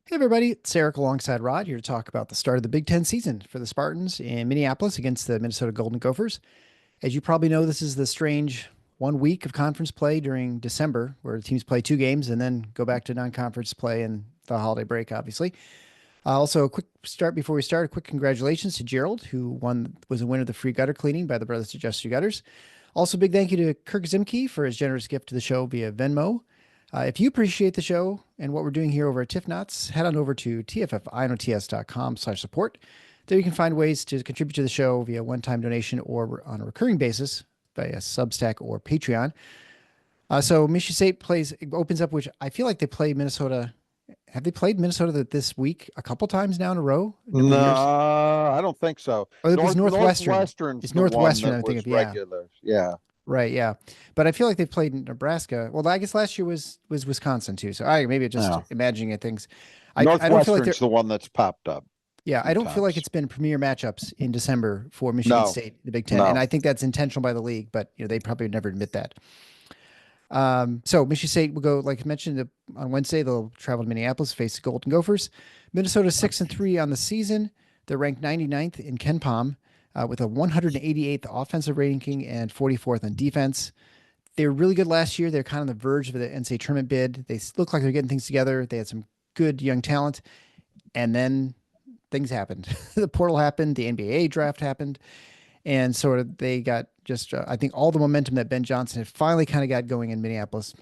Hey everybody, it's Eric alongside Rod here to talk about the start of the Big Ten season for the Spartans in Minneapolis against the Minnesota Golden Gophers. As you probably know, this is the strange 1 week of conference play during December where the teams play two games and then go back to non-conference play and the holiday break, obviously. Also, a quick start before we start, a quick congratulations to Gerald, who was a winner of the free gutter cleaning by the Brothers to Just Your Gutters. Also, big thank you to Kirk Zimke for his generous gift to the show via Venmo. If you appreciate the show and what we're doing here over at TIFF Knots, head on over to tffinots.com/support. There you can find ways to contribute to the show via one-time donation or on a recurring basis via Substack or Patreon. So Michigan State opens up, which I feel like they play Minnesota. Have they played Minnesota this week a couple times now in a row? A couple No, years? I don't think so. Oh, it was Northwestern. Northwestern's It's the one Northwestern, that I think was of. Yeah. regular. Yeah. Right, yeah. But I feel like they played in Nebraska. Well, I guess last year was Wisconsin too. So maybe it just Yeah. imagining it things. I don't feel like they're Northwestern's the one that's popped up yeah, a I few don't feel like times. it's been premier matchups in December for Michigan No, State, the Big Ten. And no. I think that's intentional by the league, but they probably would never admit that. So Michigan State will go, like I mentioned, on Wednesday. They'll travel to Minneapolis, face the Golden Gophers. Minnesota 6-3 on the season. They're ranked 99th in Ken Palm with a 188th offensive ranking and 44th on defense. They were really good last year. They're kind of on the verge of the NCAA tournament bid. They look like they're getting things together. They had some good young talent, and then things happened. The portal happened. The NBA draft happened, and sort of they got just I think all the momentum that Ben Johnson had finally kind of got going in Minneapolis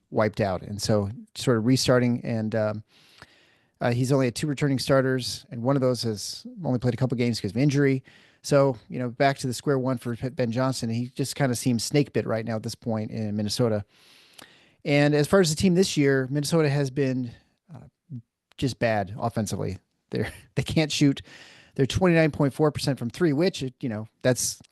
wiped out, and so sort of restarting. And he's only had two returning starters, and one of those has only played a couple games because of injury. So, back to the square one for Ben Johnson. He just kind of seems snake bit right now at this point in Minnesota. And as far as the team this year, Minnesota has been just bad offensively. They can't shoot. They're 29.4% from three, which,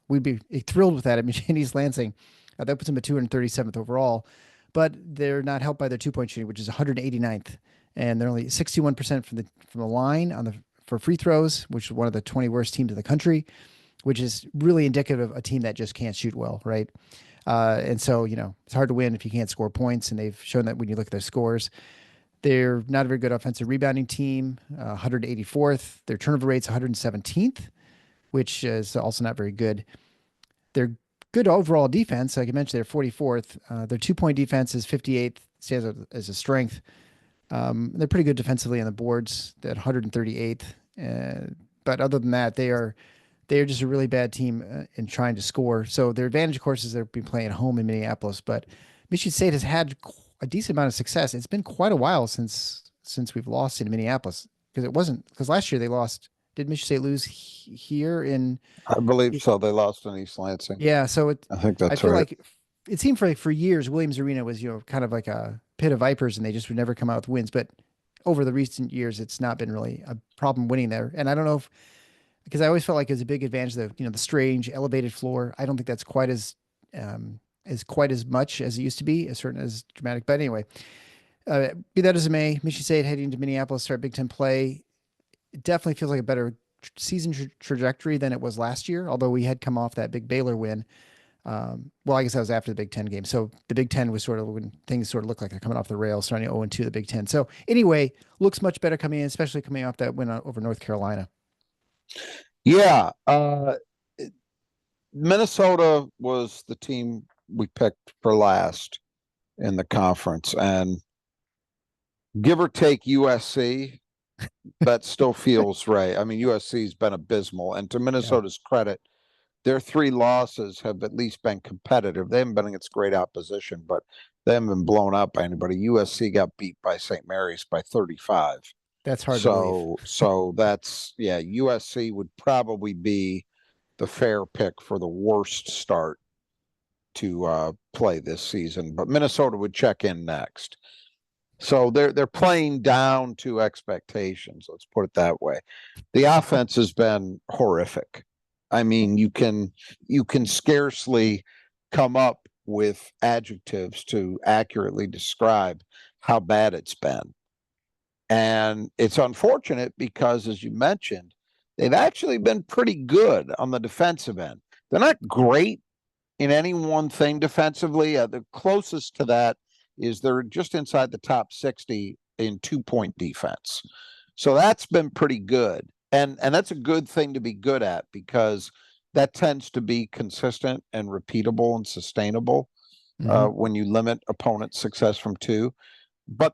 we'd be thrilled with that at Michigan East Lansing. That puts them at 237th overall. But they're not helped by their 2-point shooting, which is 189th. And they're only 61% from the line for free throws, which is one of the 20 worst teams in the country, which is really indicative of a team that just can't shoot well, right? And so, it's hard to win if you can't score points, and they've shown that when you look at their scores. They're not a very good offensive rebounding team, 184th. Their turnover rate's 117th, which is also not very good. They're good overall defense. Like I mentioned, they're 44th. Their 2-point defense is 58th, stands as a strength. They're pretty good defensively on the boards at 138th. But other than that, they're just a really bad team in trying to score. So their advantage, of course, is they'll be playing at home in Minneapolis. But Michigan State has had a decent amount of success. It's been quite a while since we've lost in Minneapolis because last year they lost. Did Michigan State lose here in? I believe so. They lost in East Lansing. Yeah, so I think I that's feel right. like it seemed for years Williams Arena was kind of like a pit of vipers, and they just would never come out with wins. But over the recent years, it's not been really a problem winning there. And I don't know if because I always felt like it was a big advantage the strange elevated floor. I don't think that's quite as much as it used to be, as certain as dramatic. But anyway, be that as it may, Michigan State heading to Minneapolis start Big Ten play. It definitely feels like a better season trajectory than it was last year. Although we had come off that big Baylor win. Well, I guess that was after the Big Ten game. So the Big Ten was sort of when things sort of look like they're coming off the rails, starting 0-2 the Big Ten. So anyway, looks much better coming in, especially coming off that win over North Carolina. Yeah. Minnesota was the team we picked for last in the conference. And give or take USC, that still feels right. I mean, USC's been abysmal. And to Yeah, Minnesota's credit, their three losses have at least been competitive. They haven't been against great opposition, but they haven't been blown out by anybody. USC got beat by St. Mary's by 35. that's hard to believe. So that's USC would probably be the fair pick for the worst start to play this season. But Minnesota would check in next. So they're playing down to expectations. Let's put it that way. The offense has been horrific. I mean, you can scarcely come up with adjectives to accurately describe how bad it's been. And it's unfortunate because, as you mentioned, they've actually been pretty good on the defensive end. They're not great in any one thing defensively. The closest to that is they're just inside the top 60 in 2-point defense. So that's been pretty good. And that's a good thing to be good at, because that tends to be consistent and repeatable and sustainable when you limit opponent success from 2. But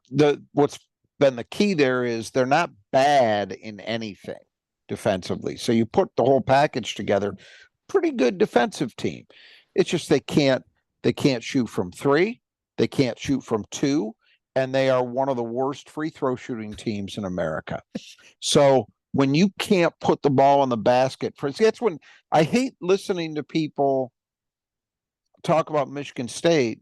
what's been the key there is they're not bad in anything defensively. So you put the whole package together, pretty good defensive team. It's just they can't shoot from 3, they can't shoot from 2, and they are one of the worst free throw shooting teams in America. So when you can't put the ball in the basket, that's when I hate listening to people talk about Michigan State,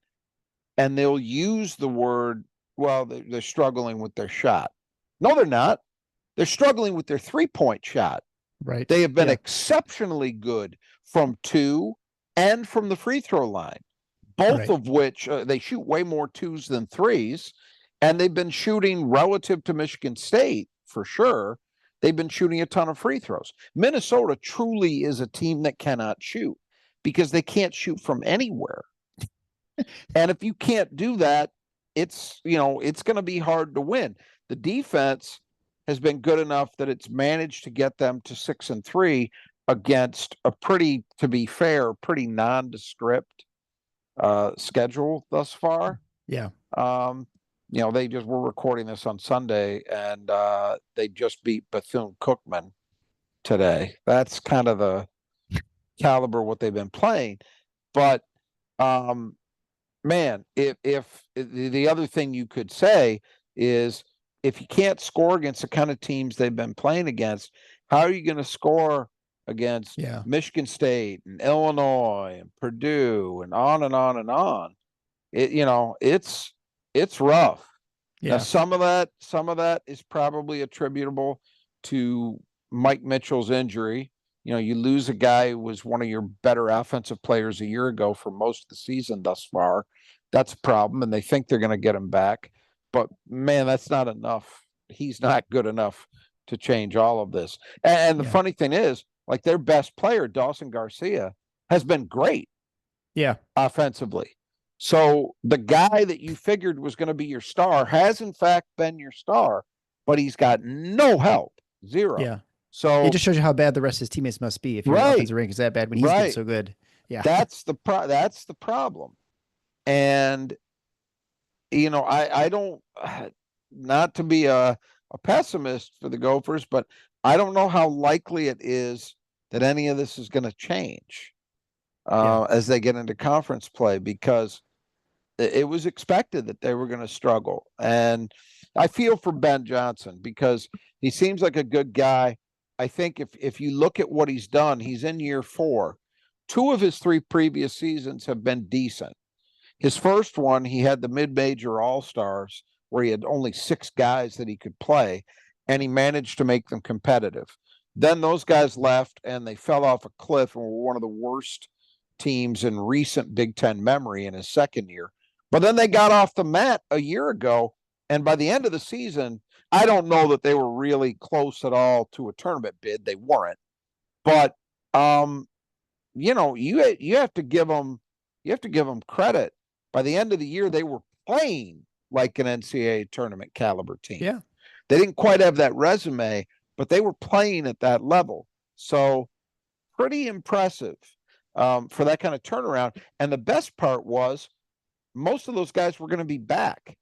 and they'll use the word, well, they're struggling with their shot. No, they're not. They're struggling with their 3-point shot. Right. They have been exceptionally good from 2 and from the free throw line, both of which they shoot way more 2s than 3s. And they've been shooting, relative to Michigan State, for sure, they've been shooting a ton of free throws. Minnesota truly is a team that cannot shoot, because they can't shoot from anywhere. And if you can't do that, it's going to be hard to win. The defense has been good enough that it's managed to get them to 6-3 against a to be fair, pretty nondescript schedule thus far. Yeah. We're recording this on Sunday, and they just beat Bethune-Cookman today. That's kind of the caliber what they've been playing. But man, if the other thing you could say is, if you can't score against the kind of teams they've been playing against, how are you going to score against Michigan State and Illinois and Purdue and on and on and on? It's rough. Yeah. Now, some of that is probably attributable to Mike Mitchell's injury. You lose a guy who was one of your better offensive players a year ago for most of the season thus far. That's a problem, and they think they're going to get him back. But, man, that's not enough. He's not good enough to change all of this. And the funny thing is, like, their best player, Dawson Garcia, has been great offensively. So the guy that you figured was going to be your star has, in fact, been your star, but he's got no help, 0. Yeah. So it just shows you how bad the rest of his teammates must be if your offensive rank is that bad when he's been so good. Yeah. That's the problem. And I don't, not to be a pessimist for the Gophers, but I don't know how likely it is that any of this is going to change as they get into conference play, because it was expected that they were going to struggle. And I feel for Ben Johnson, because he seems like a good guy. I think if you look at what he's done, he's in year 4. 2 of his 3 previous seasons have been decent. His first one, he had the mid-major all-stars where he had only 6 guys that he could play, and he managed to make them competitive. Then those guys left, and they fell off a cliff and were one of the worst teams in recent Big Ten memory in his second year. But then they got off the mat a year ago, and by the end of the season, I don't know that they were really close at all to a tournament bid. They weren't. But you have to give them credit. By the end of the year, they were playing like an NCAA tournament caliber team. Yeah. They didn't quite have that resume, but they were playing at that level. So pretty impressive for that kind of turnaround. And the best part was most of those guys were going to be back.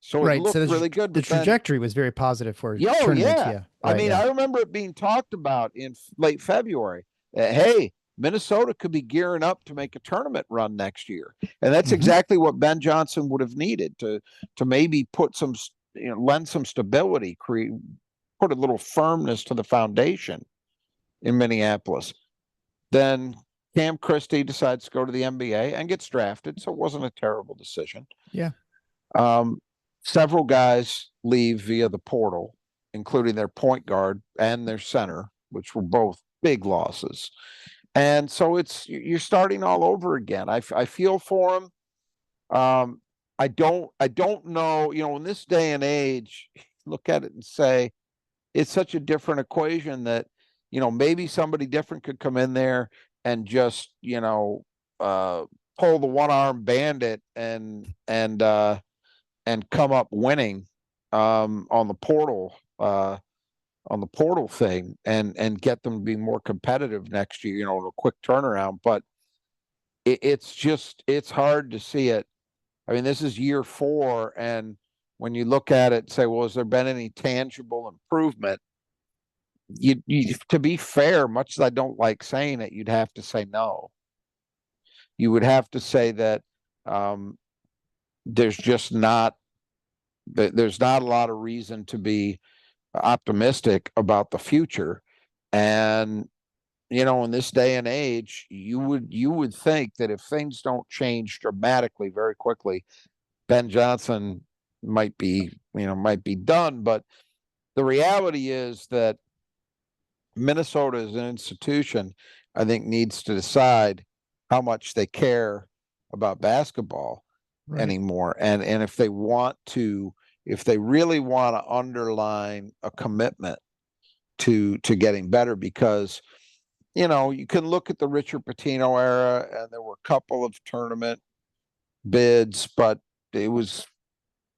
So it looked really good. The trajectory was very positive for tournament. Yeah. I remember it being talked about in late February. Hey, Minnesota could be gearing up to make a tournament run next year. And that's exactly what Ben Johnson would have needed to maybe put some, lend some stability, put a little firmness to the foundation in Minneapolis. Then Cam Christie decides to go to the NBA and gets drafted. So it wasn't a terrible decision. Yeah. Several guys leave via the portal, including their point guard and their center, which were both big losses. And so you're starting all over again. I feel for him. I don't know, in this day and age, look at it and say, it's such a different equation that, maybe somebody different could come in there and just, pull the one-arm bandit and come up winning. on the portal thing and get them to be more competitive next year, a quick turnaround. But it's hard to see it. I mean, this is year 4, and when you look at it, say, well, has there been any tangible improvement? You to be fair, much as I don't like saying it, you'd have to say no. You would have to say that there's just not there's not a lot of reason to be optimistic about the future. And in this day and age, you would think that if things don't change dramatically very quickly, Ben Johnson might be done. But the reality is that Minnesota as an institution, I think, needs to decide how much they care about basketball anymore. And if they really want to underline a commitment to getting better, because you can look at the Richard Pitino era, and there were a couple of tournament bids, but it was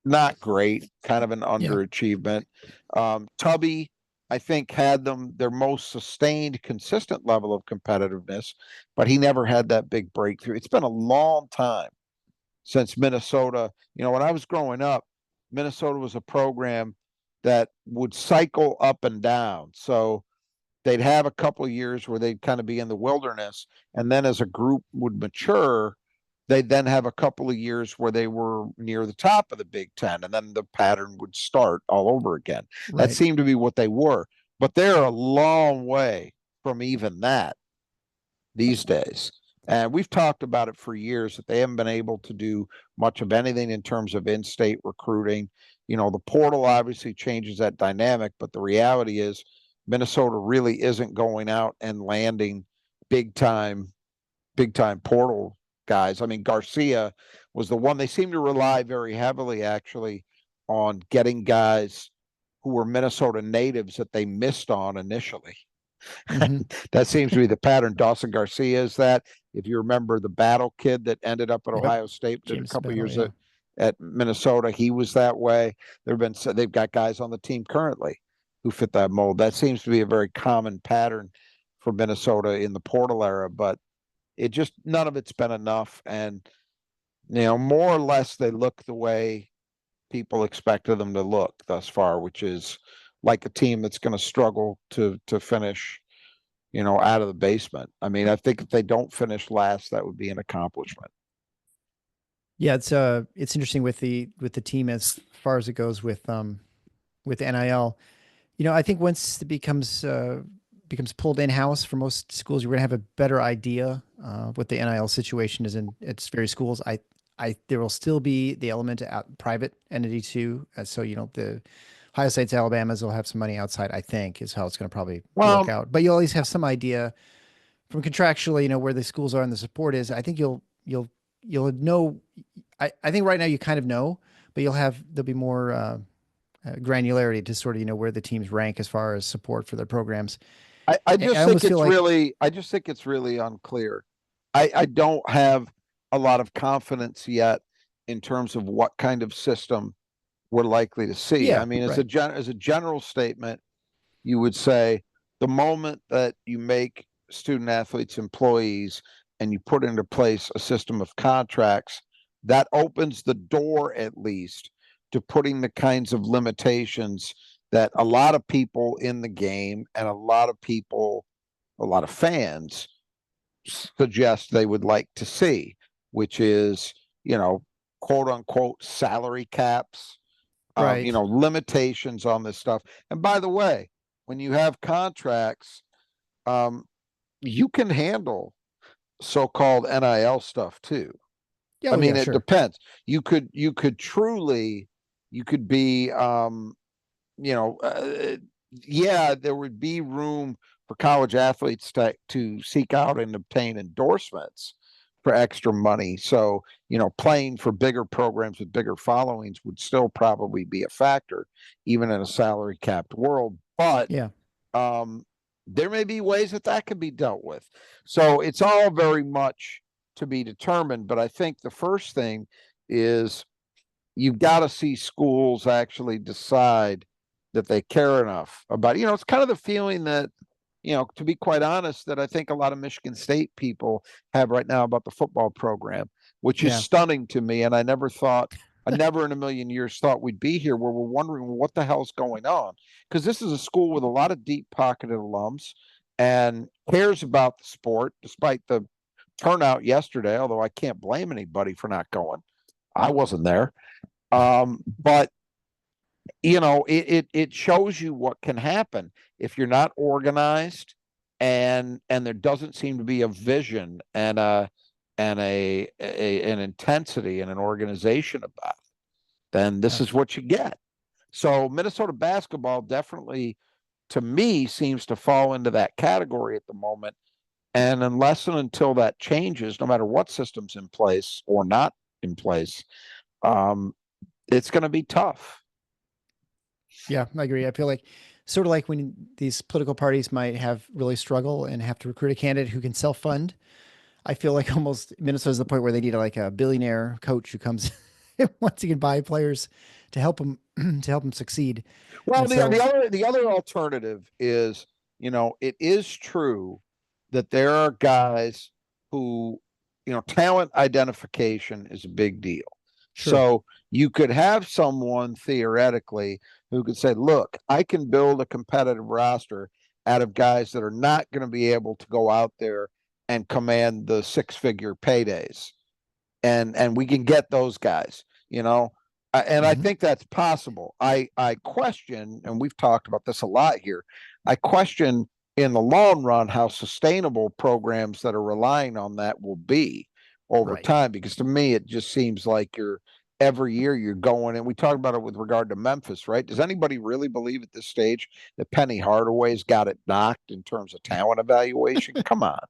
not great, kind of an underachievement. Tubby, I think, had their most sustained, consistent level of competitiveness, but he never had that big breakthrough. It's been a long time since Minnesota. When I was growing up, Minnesota was a program that would cycle up and down. So they'd have a couple of years where they'd kind of be in the wilderness, and then as a group would mature, they'd then have a couple of years where they were near the top of the Big Ten, and then the pattern would start all over again. That seemed to be what they were, but they're a long way from even that these days. And we've talked about it for years that they haven't been able to do much of anything in terms of in-state recruiting. The portal obviously changes that dynamic, but the reality is Minnesota really isn't going out and landing big time portal guys. I mean, Garcia was the one. They seem to rely very heavily, actually, on getting guys who were Minnesota natives that they missed on initially. That seems to be the pattern. Dawson Garcia is that. If you remember the Battle kid that ended up at Ohio State, did a couple years at Minnesota, he was that way. They've got guys on the team currently who fit that mold. That seems to be a very common pattern for Minnesota in the portal era, but none of it's been enough. And more or less they look the way people expected them to look thus far, which is like a team that's going to struggle to finish out of the basement. I mean, I think if they don't finish last, that would be an accomplishment. Yeah, it's interesting with the team as far as it goes with NIL. I think once it becomes pulled in-house for most schools, you're going to have a better idea what the NIL situation is in its various schools. There will still be the element of private entity too. So, the Ohio State's, Alabama's will have some money outside, I think, is how it's going to probably work out. But you'll always have some idea from contractually, where the schools are and the support is. I think you'll know. I think right now you kind of know, but there'll be more granularity to sort of, where the teams rank as far as support for their programs. I just think it's really unclear. I don't have a lot of confidence yet in terms of what kind of system we're likely to see. I mean, as a general statement, you would say the moment that you make student athletes employees and you put into place a system of contracts, that opens the door at least to putting the kinds of limitations that a lot of people in the game and a lot of fans suggest they would like to see, which is, quote unquote salary caps, limitations on this stuff. And by the way, when you have contracts, you can handle so-called NIL stuff too. It depends. You could be, there would be room for college athletes to seek out and obtain endorsements for extra money. So, playing for bigger programs with bigger followings would still probably be a factor, even in a salary capped world. But there may be ways that can be dealt with. So it's all very much to be determined. But I think the first thing is you've got to see schools actually decide that they care enough about, it's kind of the feeling that, to be quite honest, that I think a lot of Michigan State people have right now about the football program, which is Yeah. stunning to me. And I never in a million years thought we'd be here where we're wondering what the hell's going on. Because this is a school with a lot of deep pocketed alums and cares about the sport, despite the turnout yesterday, although I can't blame anybody for not going. I wasn't there. But it shows you what can happen if you're not organized and there doesn't seem to be a vision and an intensity and an organization about it, then this is what you get. So Minnesota basketball definitely, to me, seems to fall into that category at the moment. And unless and until that changes, no matter what system's in place or not in place, it's going to be tough. Yeah, I agree. I feel like sort of like when these political parties might have really struggle and have to recruit a candidate who can self-fund. I feel like almost Minnesota's the point where they need like a billionaire coach who comes once he can buy players to help them to help them succeed. Well, And so, the other alternative is, it is true that there are guys who, talent identification is a big deal. sure, So you could have someone theoretically who could say, look, I can build a competitive roster out of guys that are not going to be able to go out there and command the six-figure paydays. And we can get those guys, and I think that's possible. I question, and we've talked about this a lot here, I question in the long run how sustainable programs that are relying on that will be over right. time, because to me it just seems like every year you're going, and we talked about it with regard to Memphis, right? Does anybody really believe at this stage that Penny Hardaway's got it knocked in terms of talent evaluation? Come on.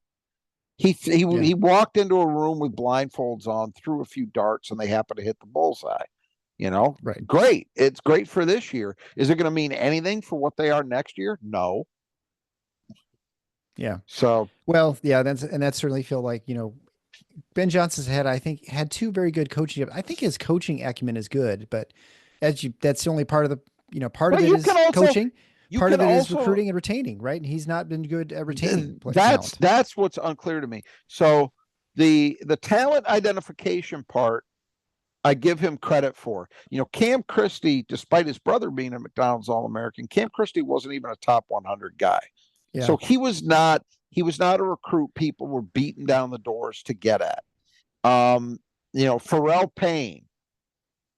He walked into a room with blindfolds on, threw a few darts, and they happened to hit the bullseye. Right. Great. It's great for this year. Is it going to mean anything for what they are next year? No. Yeah. So, Well, yeah, that certainly feel like, Ben Johnson's had two very good coaching. I think his coaching acumen is good, but that's the only part of part of it is coaching. Part of it is recruiting and retaining, right? And he's not been good at retaining talent. That's what's unclear to me. So the talent identification part, I give him credit for. Cam Christie, despite his brother being a McDonald's All-American, Cam Christie wasn't even a top 100 guy. Yeah. So he was not a recruit people were beating down the doors to get at. Pharrell Payne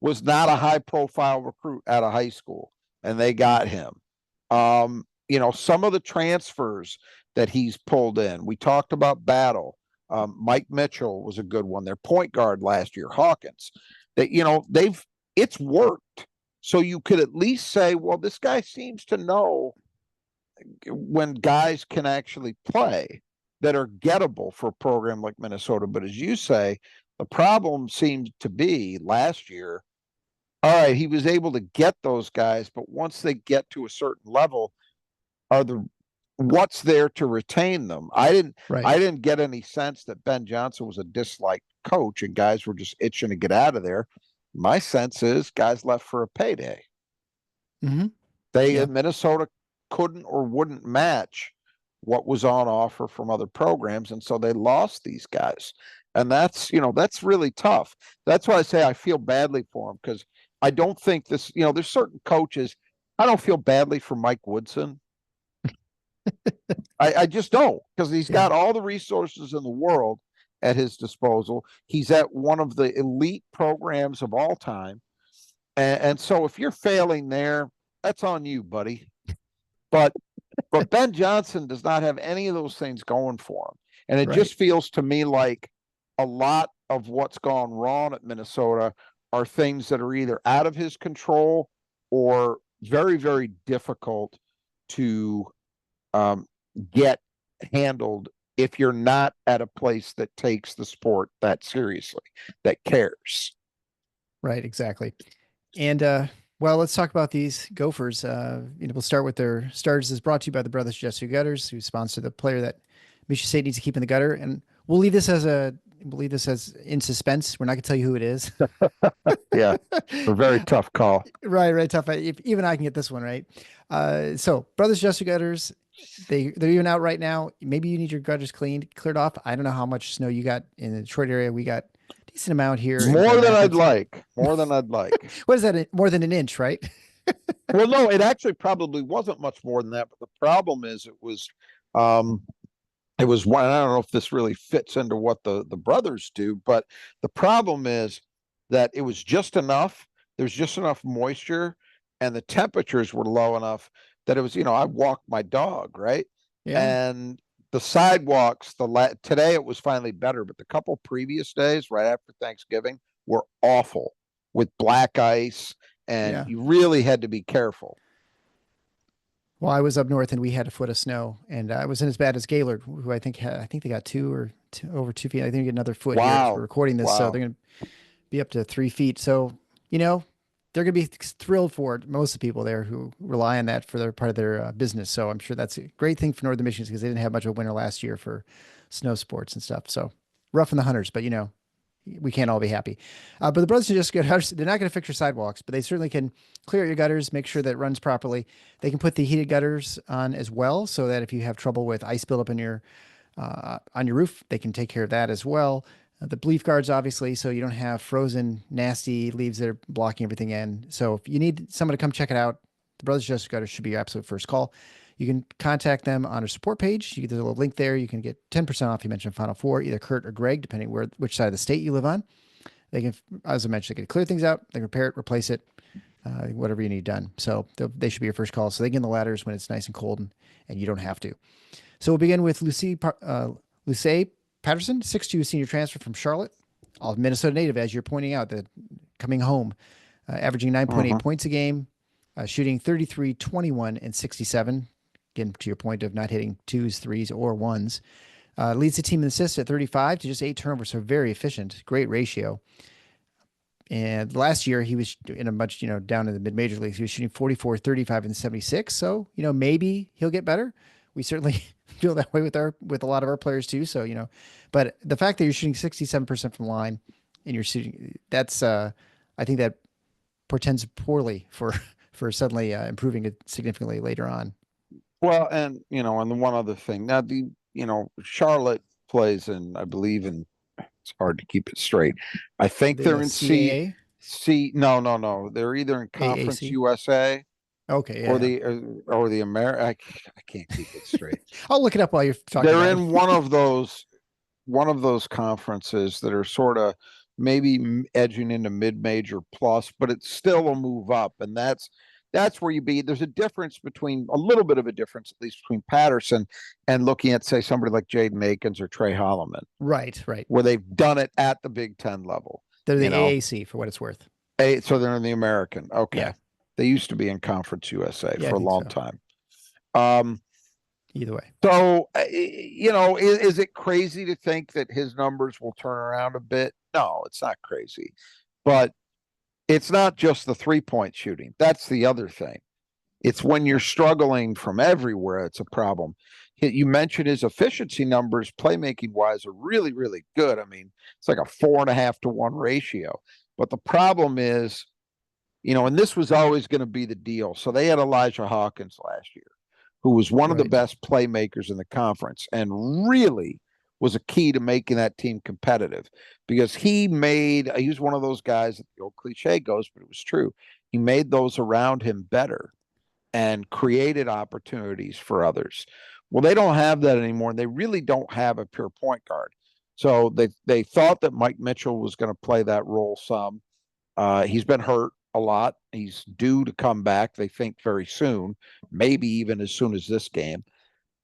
was not a high-profile recruit out of high school, and they got him. Some of the transfers that he's pulled in, we talked about Battle. Mike Mitchell was a good one. Their point guard last year, Hawkins. That it's worked. So you could at least say, well, this guy seems to know when guys can actually play that are gettable for a program like Minnesota. But as you say, the problem seemed to be last year, all right, he was able to get those guys, but once they get to a certain level, what's there to retain them? I didn't get any sense that Ben Johnson was a disliked coach and guys were just itching to get out of there. My sense is guys left for a payday. Mm-hmm. Minnesota couldn't or wouldn't match what was on offer from other programs, and so they lost these guys. And that's really tough. That's why I say I feel badly for him, because I don't think this, there's certain coaches. I don't feel badly for Mike Woodson. I just don't, because he's got all the resources in the world at his disposal. He's at one of the elite programs of all time. And so if you're failing there, that's on you, buddy. But Ben Johnson does not have any of those things going for him. And it just feels to me like a lot of what's gone wrong at Minnesota are things that are either out of his control or very, very difficult to get handled if you're not at a place that takes the sport that seriously, that cares. Right, exactly. And well, let's talk about these Gophers. We'll start with their starters. Is brought to you by the Brothers Jesse Gutters, who sponsor the player that Michigan State needs to keep in the gutter. And we'll leave this as a believe this says in suspense. We're not going to tell you who it is. Yeah, a very tough call. Right, right, tough. Even I can get this one right. So Brothers Just Gutters, they're even out right now. Maybe you need your gutters cleared off. I don't know how much snow you got in the Detroit area. We got a decent amount here in More Grand than I'd Rapids. like. More than I'd like. What is that? More than an inch, right? Well, no, it actually probably wasn't much more than that. But the problem is, um, it was one. I don't know if this really fits into what the brothers do, but the problem is that it was just enough. There's just enough moisture, and the temperatures were low enough that it was. I walked my dog, right, Yeah. and the sidewalks. Today it was finally better, but the couple previous days, right after Thanksgiving, were awful with black ice, and Yeah. you really had to be careful. Well, I was up north and we had a foot of snow, and it wasn't as bad as Gaylord, who I think they got over 2 feet. I think they get another foot here as we're Wow, recording this, so wow. they're going to be up to 3 feet. So, you know, they're going to be thrilled for it. Most of the people there who rely on that for their part of their business. So I'm sure that's a great thing for Northern Michigan because they didn't have much of a winter last year for snow sports and stuff. So rough on the hunters, but we can't all be happy. But the brothers are just good. They're not going to fix your sidewalks, but they certainly can clear out your gutters, make sure that it runs properly. They can put the heated gutters on as well, so that if you have trouble with ice buildup on your roof, they can take care of that as well. The leaf guards, obviously, so you don't have frozen, nasty leaves that are blocking everything in. So if you need someone to come check it out, the Brothers Justice Gutters should be your absolute first call. You can contact them on our support page. There's a little link there. You can get 10% off. You mentioned Final Four, either Kurt or Greg, depending which side of the state you live on. They can, as I mentioned, they can clear things out, they can repair it, replace it, whatever you need done. So they should be your first call. So they get in the ladders when it's nice and cold, and you don't have to. So we'll begin with Lucy Patterson, 6'2", senior transfer from Charlotte, all Minnesota native, as you're pointing out, that coming home, averaging 9.8 points a game, shooting 33, 21, and 67. Again, to your point of not hitting twos, threes, or ones. Leads the team in assists at 35 to just 8 turnovers, so very efficient, great ratio. And last year he was in a much, down in the mid-major leagues. He was shooting 44, 35, and 76. So, maybe he'll get better. We certainly feel that way with a lot of our players too. So, but the fact that you're shooting 67% from line and you're shooting, that's, I think that portends poorly for suddenly improving it significantly later on. Well, and and the one other thing. Now Charlotte plays I believe it's hard to keep it straight. I think The they're in CAA, No, no, no. They're either in Conference AAC. USA Okay, or yeah. the I can't keep it straight. I'll look it up while you're talking They're about it. in one of those conferences that are sort of maybe edging into mid-major plus, but it's still a move up, and that's where there's a little bit of a difference, at least between Patterson and looking at, say, somebody like Jaden Akins or Trey Holloman, Right, right. where they've done it at the Big Ten level. They're the AAC for what it's worth. So they're in the American. Okay. Yeah. They used to be in Conference USA Yeah, I for a think long so. time. Um, Either way. So, is it crazy to think that his numbers will turn around a bit? No, it's not crazy. But it's not just the 3-point shooting. That's the other thing. It's when you're struggling from everywhere, it's a problem. You mentioned his efficiency numbers, playmaking wise, are really, really good. I mean, it's like a 4.5 to 1 ratio. But the problem is, and this was always going to be the deal. So they had Elijah Hawkins last year, who was one of the Right. best playmakers in the conference and really was a key to making that team competitive because he was one of those guys, the old cliche goes, but it was true. He made those around him better and created opportunities for others. Well, they don't have that anymore. And they really don't have a pure point guard. So they thought that Mike Mitchell was going to play that role some. He's been hurt a lot. He's due to come back, they think, very soon, maybe even as soon as this game.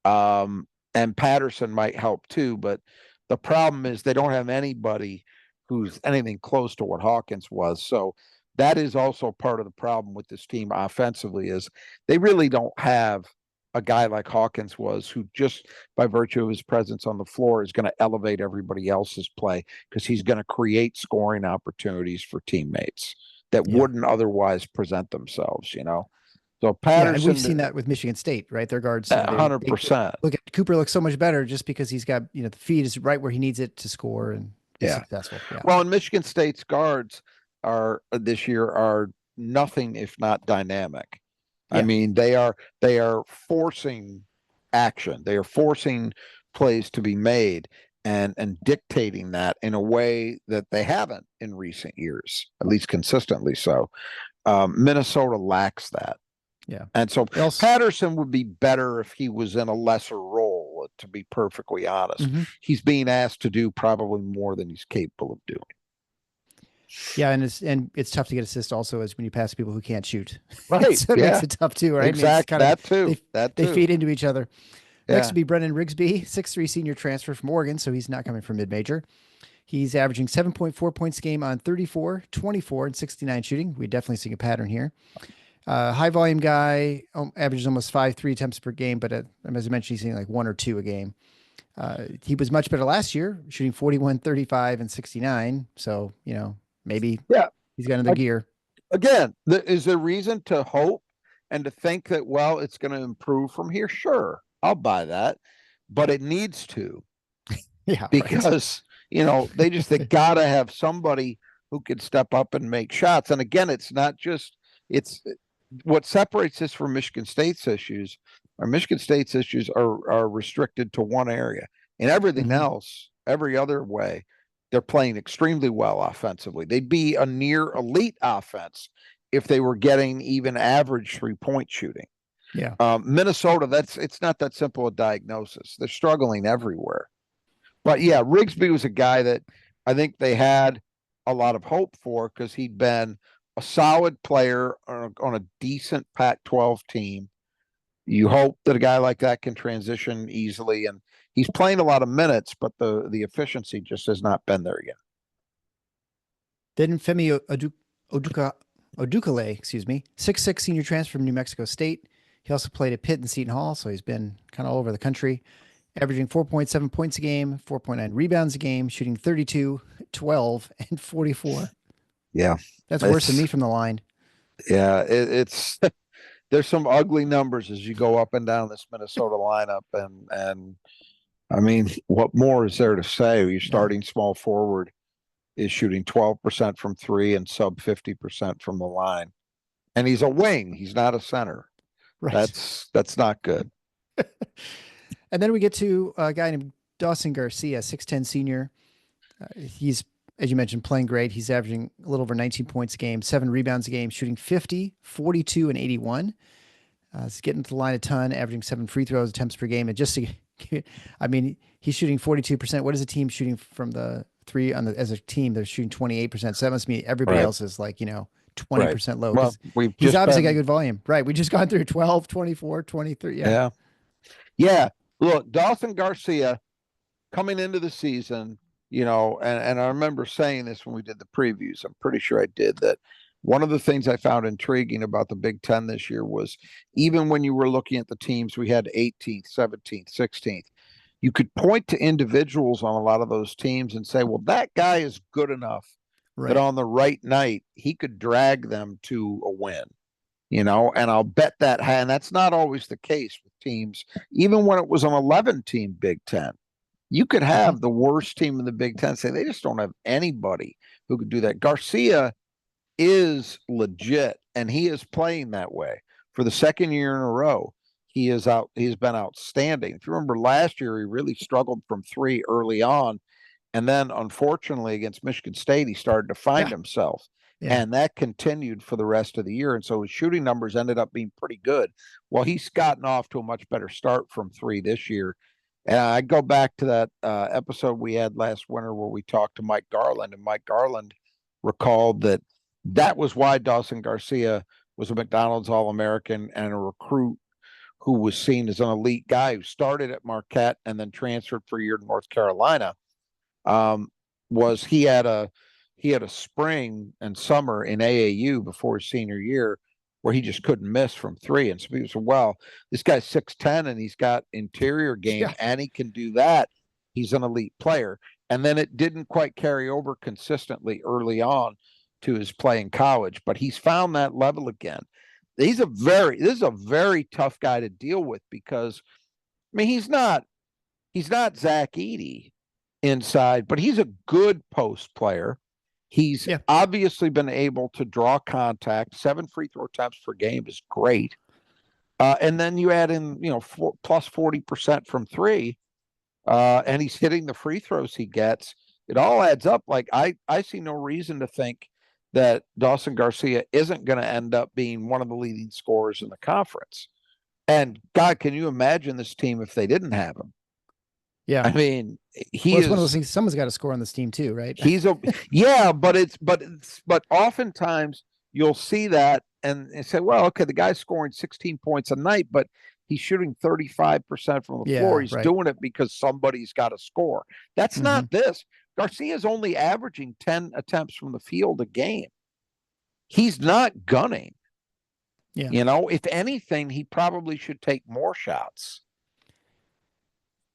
And Patterson might help too, but the problem is they don't have anybody who's anything close to what Hawkins was. So that is also part of the problem with this team offensively is they really don't have a guy like Hawkins was, who just by virtue of his presence on the floor is going to elevate everybody else's play because he's going to create scoring opportunities for teammates that wouldn't otherwise present themselves, So Yeah, and we've Patterson, seen that with Michigan State, right? Their guards, 100%. look at Cooper looks so much better just because he's got, the feed is right where he needs it to score, and is Yeah. successful. Yeah. Well, and Michigan State's guards are this year are nothing if not dynamic. I Yeah. mean, they are forcing action. They are forcing plays to be made and dictating that in a way that they haven't in recent years, at least consistently so. Minnesota lacks that. Yeah. And so They also, Patterson would be better if he was in a lesser role, to be perfectly honest. Mhm. He's being asked to do probably more than he's capable of doing. Yeah, and it's tough to get assists also as when you pass people who can't shoot. Right. So it makes Yeah. it tough too, right? I mean, it's Exact. kind of That too. they That they too. feed into each other. Next Yeah. would be Brennan Rigsby, 6'3" senior transfer from Oregon, so he's not coming from mid-major. He's averaging 7.4 points a game on 34, 24, and 69 shooting. We definitely see a pattern here. High volume guy, averages almost 5.3 attempts per game, but as I mentioned, he's seeing like 1 or 2 a game. He was much better last year, shooting 41, 35, and 69. So, maybe Yeah. he's got another gear. Again, is there reason to hope and to think that, well, it's going to improve from here? Sure. I'll buy that. But it needs to. Yeah. Because, they got to have somebody who could step up and make shots. And again, it's not just, it's what separates this from Michigan State's issues. Our Michigan State's issues are restricted to one area. And everything else, every other way, they're playing extremely well offensively. They'd be a near elite offense if they were getting even average 3-point shooting. Yeah. Minnesota, it's not that simple a diagnosis. They're struggling everywhere. But yeah, Rigsby was a guy that I think they had a lot of hope for because he'd been a solid player on a decent Pac-12 team. You hope that a guy like that can transition easily, and he's playing a lot of minutes, but the efficiency just has not been there yet. Then Femi Odukale, 6'6" senior transfer from New Mexico State. He also played at Pitt and Seton Hall, so he's been kind of all over the country, averaging 4.7 points a game, 4.9 rebounds a game, shooting 32, 12, and 44. Yeah. That's worse than me from the line. Yeah, it's there's some ugly numbers as you go up and down this Minnesota lineup, and I mean, what more is there to say? Your starting small forward is shooting 12% from 3 and sub 50% from the line, and he's a wing. He's not a center. Right. That's not good. And then we get to a guy named Dawson Garcia, 6'10" senior. He's, as you mentioned, playing great. He's averaging a little over 19 points a game, 7 rebounds a game, shooting 50, 42, and 81. He's getting to the line a ton, averaging 7 free throws attempts per game. And just to, I mean, he's shooting 42%. What is the team shooting from the 3 as a team? They're shooting 28%. So that must mean everybody else is 20% low. Well, he's obviously got good volume. Right. We just gone through 12, 24, 23. Yeah. Yeah. Look, Dawson Garcia coming into the season, and I remember saying this when we did the previews. I'm pretty sure I did that. One of the things I found intriguing about the Big Ten this year was even when you were looking at the teams, we had 18th, 17th, 16th. You could point to individuals on a lot of those teams and say, well, that guy is good enough that on the right night, he could drag them to a win. And I'll bet that, and that's not always the case with teams. Even when it was an 11-team Big Ten, you could have the worst team in the Big Ten say they just don't have anybody who could do that. Garcia is legit, and he is playing that way for the second year in a row. He's been outstanding. If you remember last year, he really struggled from 3 early on. And then, unfortunately, against Michigan State, he started to find himself. Yeah. And that continued for the rest of the year. And so his shooting numbers ended up being pretty good. Well, he's gotten off to a much better start from 3 this year. And I go back to that episode we had last winter where we talked to Mike Garland. And Mike Garland recalled that was why Dawson Garcia was a McDonald's All-American and a recruit who was seen as an elite guy who started at Marquette and then transferred for a year to North Carolina. Was he had a spring and summer in AAU before his senior year where he just couldn't miss from 3. And so people said, well, this guy's 6'10" and he's got interior game and he can do that. He's an elite player. And then it didn't quite carry over consistently early on to his play in college, but he's found that level again. This is a very tough guy to deal with because, I mean, he's not Zach Edey inside, but he's a good post player. He's Yeah. obviously been able to draw contact. 7 free throw attempts per game is great. And then you add in, plus 40% from three, and he's hitting the free throws he gets. It all adds up. Like I see no reason to think that Dawson Garcia isn't going to end up being one of the leading scorers in the conference. And God, can you imagine this team if they didn't have him? Yeah. I mean, he Well, it's one of those is. things. Someone's got to score on this team too, right? He's a yeah, but oftentimes you'll see that and say, well, okay, the guy's scoring 16 points a night, but he's shooting 35% from the floor. Yeah. He's Right. doing it because somebody's got to score. That's Hmm. not this. Garcia's only averaging 10 attempts from the field a game. He's not gunning. Yeah. If anything, he probably should take more shots.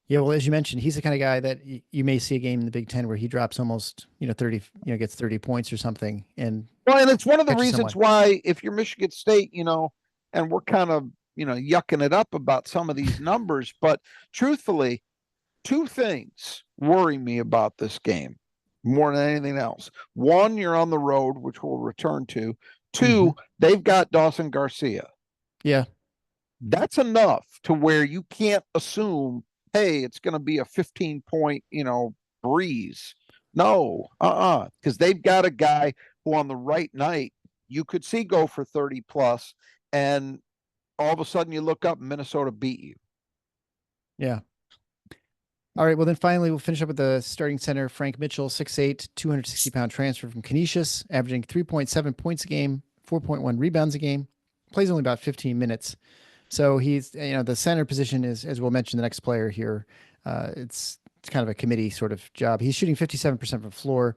Yeah, well, as you mentioned, he's the kind of guy that you may see a game in the Big Ten where he drops almost, 30, gets 30 points or something and Well, and it's one of the catches reasons someone. why if you're Michigan State, and we're kind of, yucking it up about some of these numbers, but truthfully, two things worry me about this game more than anything else. One, you're on the road, which we'll return to. Hmm. Two, they've got Dawson Garcia. Yeah. That's enough to where you can't assume, hey, it's going to be a 15 point, breeze. No, because they've got a guy who on the right night you could see go for 30 plus, and all of a sudden you look up and Minnesota beat you. Yeah. All right. Well, then finally, we'll finish up with the starting center, Frank Mitchell, 6'8", 260-pound transfer from Canisius, averaging 3.7 points a game, 4.1 rebounds a game, plays only about 15 minutes. So he's, the center position is, as we'll mention, the next player here. It's kind of a committee sort of job. He's shooting 57% from the floor,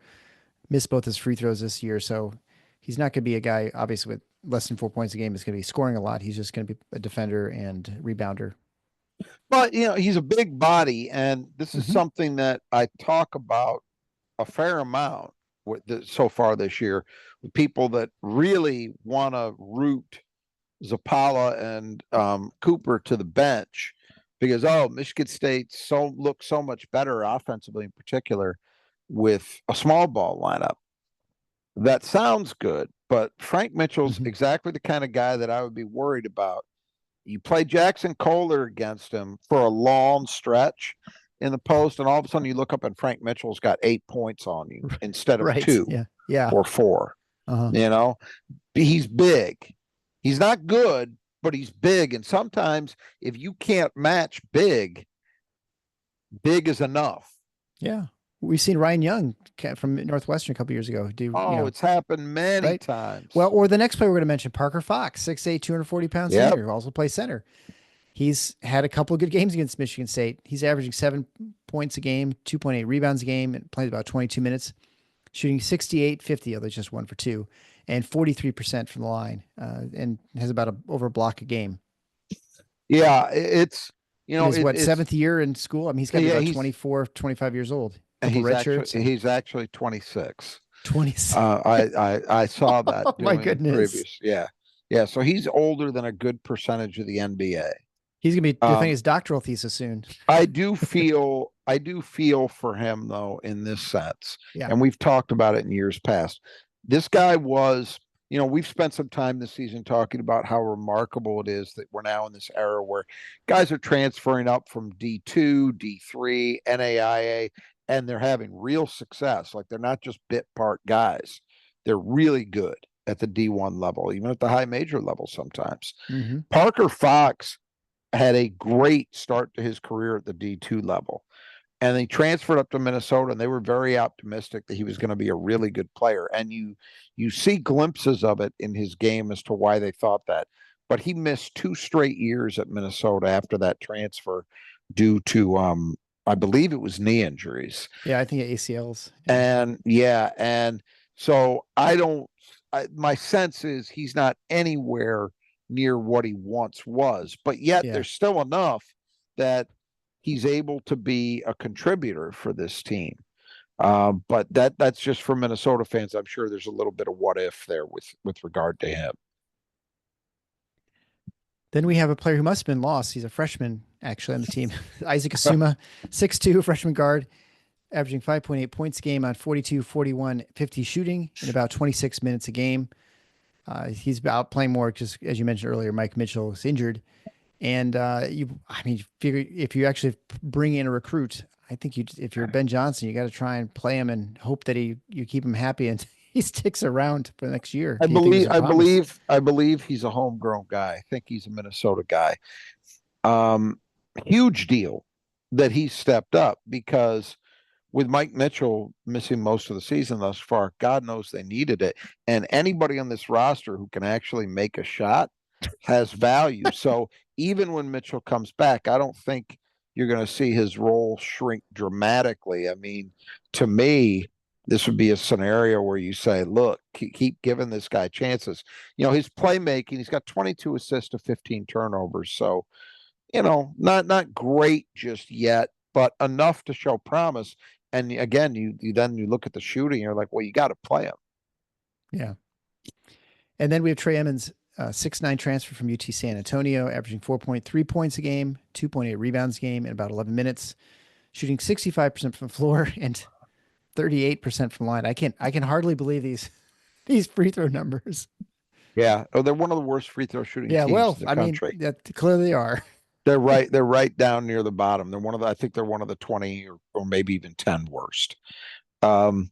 missed both his free throws this year. So he's not going to be a guy, obviously, with less than 4 points a game is going to be scoring a lot. He's just going to be a defender and rebounder. But he's a big body, and this is Hmm. something that I talk about a fair amount so far this year with people that really want to root Zapala and Cooper to the bench because Michigan State looks so much better offensively in particular with a small ball lineup. That sounds good, but Frank Mitchell's Hmm. exactly the kind of guy that I would be worried about. You play Jackson Kohler against him for a long stretch in the post, and all of a sudden you look up and Frank Mitchell's got 8 points on you instead of Right. two Yeah. Yeah. or four. Uh-huh. He's big. He's not good, but he's big. And sometimes if you can't match big, big is enough. Yeah. We've seen Ryan Young from Northwestern a couple years ago do, It's happened many right. times. Well, or the next player we're going to mention, Parker Fox, 6'8", 240-pound Yep. senior, who also plays center. He's had a couple of good games against Michigan State. He's averaging 7 points a game, 2.8 rebounds a game, and plays about 22 minutes, shooting 68-50, although just 1 for 2, and 43% from the line, and has about over a block a game. Yeah, it's Seventh year in school. I mean, he's got to be about 24, 25 years old. He's actually 26. 26. I saw that. Oh my goodness. Yeah. So he's older than a good percentage of the NBA. He's gonna be defending his doctoral thesis soon. I do feel for him though in this sense, Yeah. and we've talked about it in years past. This guy was, we've spent some time this season talking about how remarkable it is that we're now in this era where guys are transferring up from D2, D3, NAIA, and they're having real success. Like they're not just bit part guys; they're really good at the D1 level, even at the high major level sometimes. Mm-hmm. Parker Fox had a great start to his career at the D2 level. And he transferred up to Minnesota, and they were very optimistic that he was going to be a really good player. And you see glimpses of it in his game as to why they thought that. But he missed 2 straight years at Minnesota after that transfer due to I believe it was knee injuries. Yeah, I think ACLs. Yeah. And so my sense is he's not anywhere near what he once was, but yet there's still enough that he's able to be a contributor for this team. But that's just for Minnesota fans. I'm sure there's a little bit of what if there with regard to him. Then we have a player who must have been lost. He's a freshman actually on the team. Isaac Asuma, 6'2", freshman guard, averaging 5.8 points a game on 42, 41, 50 shooting in about 26 minutes a game. He's out playing more because, as you mentioned earlier, Mike Mitchell is injured. And I mean, figure if you actually bring in a recruit, I think if you're Ben Johnson, you got to try and play him and hope that you keep him happy and he sticks around for the next year. I You think there's believe, a I promise? believe, I believe he's a homegrown guy. I think he's a Minnesota guy. Um, Huge deal that he stepped up because with Mike Mitchell missing most of the season thus far, God knows they needed it. And anybody on this roster who can actually make a shot has value. So even when Mitchell comes back, I don't think you're going to see his role shrink dramatically. I mean, to me, this would be a scenario where you say, look, keep giving this guy chances. His playmaking, he's got 22 assists to 15 turnovers. So, not great just yet, but enough to show promise. And again, you look at the shooting, you're like, well, you got to play him. Yeah. And then we have Trey Emmons, 6'9" transfer from UT San Antonio, averaging 4.3 points a game, 2.8 rebounds a game in about 11 minutes, shooting 65% from the floor and 38% from line. I can hardly believe these free throw numbers. Yeah. Oh, they're one of the worst free throw shooting Yeah, teams well, in the I mean, country. that clearly they are. They're right down near the bottom. I think they're one of the 20 or maybe even 10 worst. Um,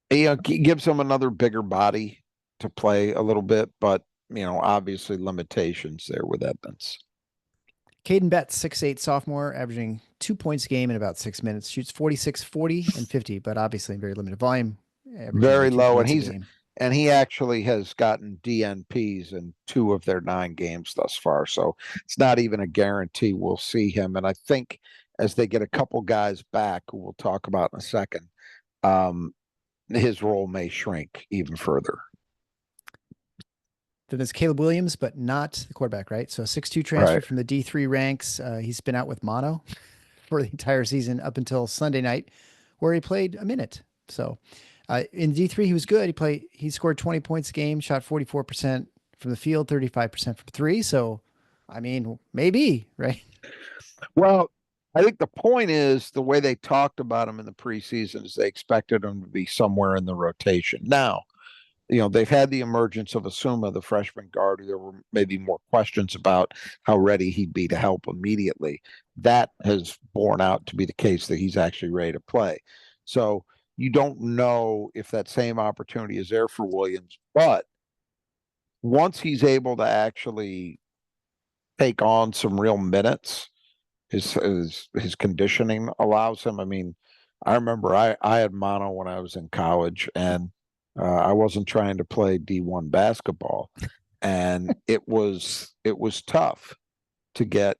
gives them another bigger body to play a little bit, but obviously limitations there with Edmonds. Caden Betts, 6'8" sophomore, averaging 2 points a game in about 6 minutes, shoots 46, 40, and 50, but obviously in very limited volume, averaging only Very two low, and points a game. he actually has gotten DNPs in 2 of their 9 games thus far. So it's not even a guarantee we'll see him. And I think as they get a couple guys back, who we'll talk about in a second, his role may shrink even further. Then there's Caleb Williams, but not the quarterback, right? So 6'2" transfer Right. from the D3 ranks. He's been out with mono for the entire season up until Sunday night, where he played a minute. So in D3, he was good. He scored 20 points a game, shot 44% from the field, 35% from three. So, I mean, maybe, right? Well, I think the point is the way they talked about him in the preseason is they expected him to be somewhere in the rotation. Now, they've had the emergence of Asuma, the freshman guard, who there were maybe more questions about how ready he'd be to help immediately. That has borne out to be the case that he's actually ready to play. So you don't know if that same opportunity is there for Williams, but once he's able to actually take on some real minutes, his conditioning allows him. I mean, I remember I had mono when I was in college, and I wasn't trying to play D1 basketball, and it was tough to get,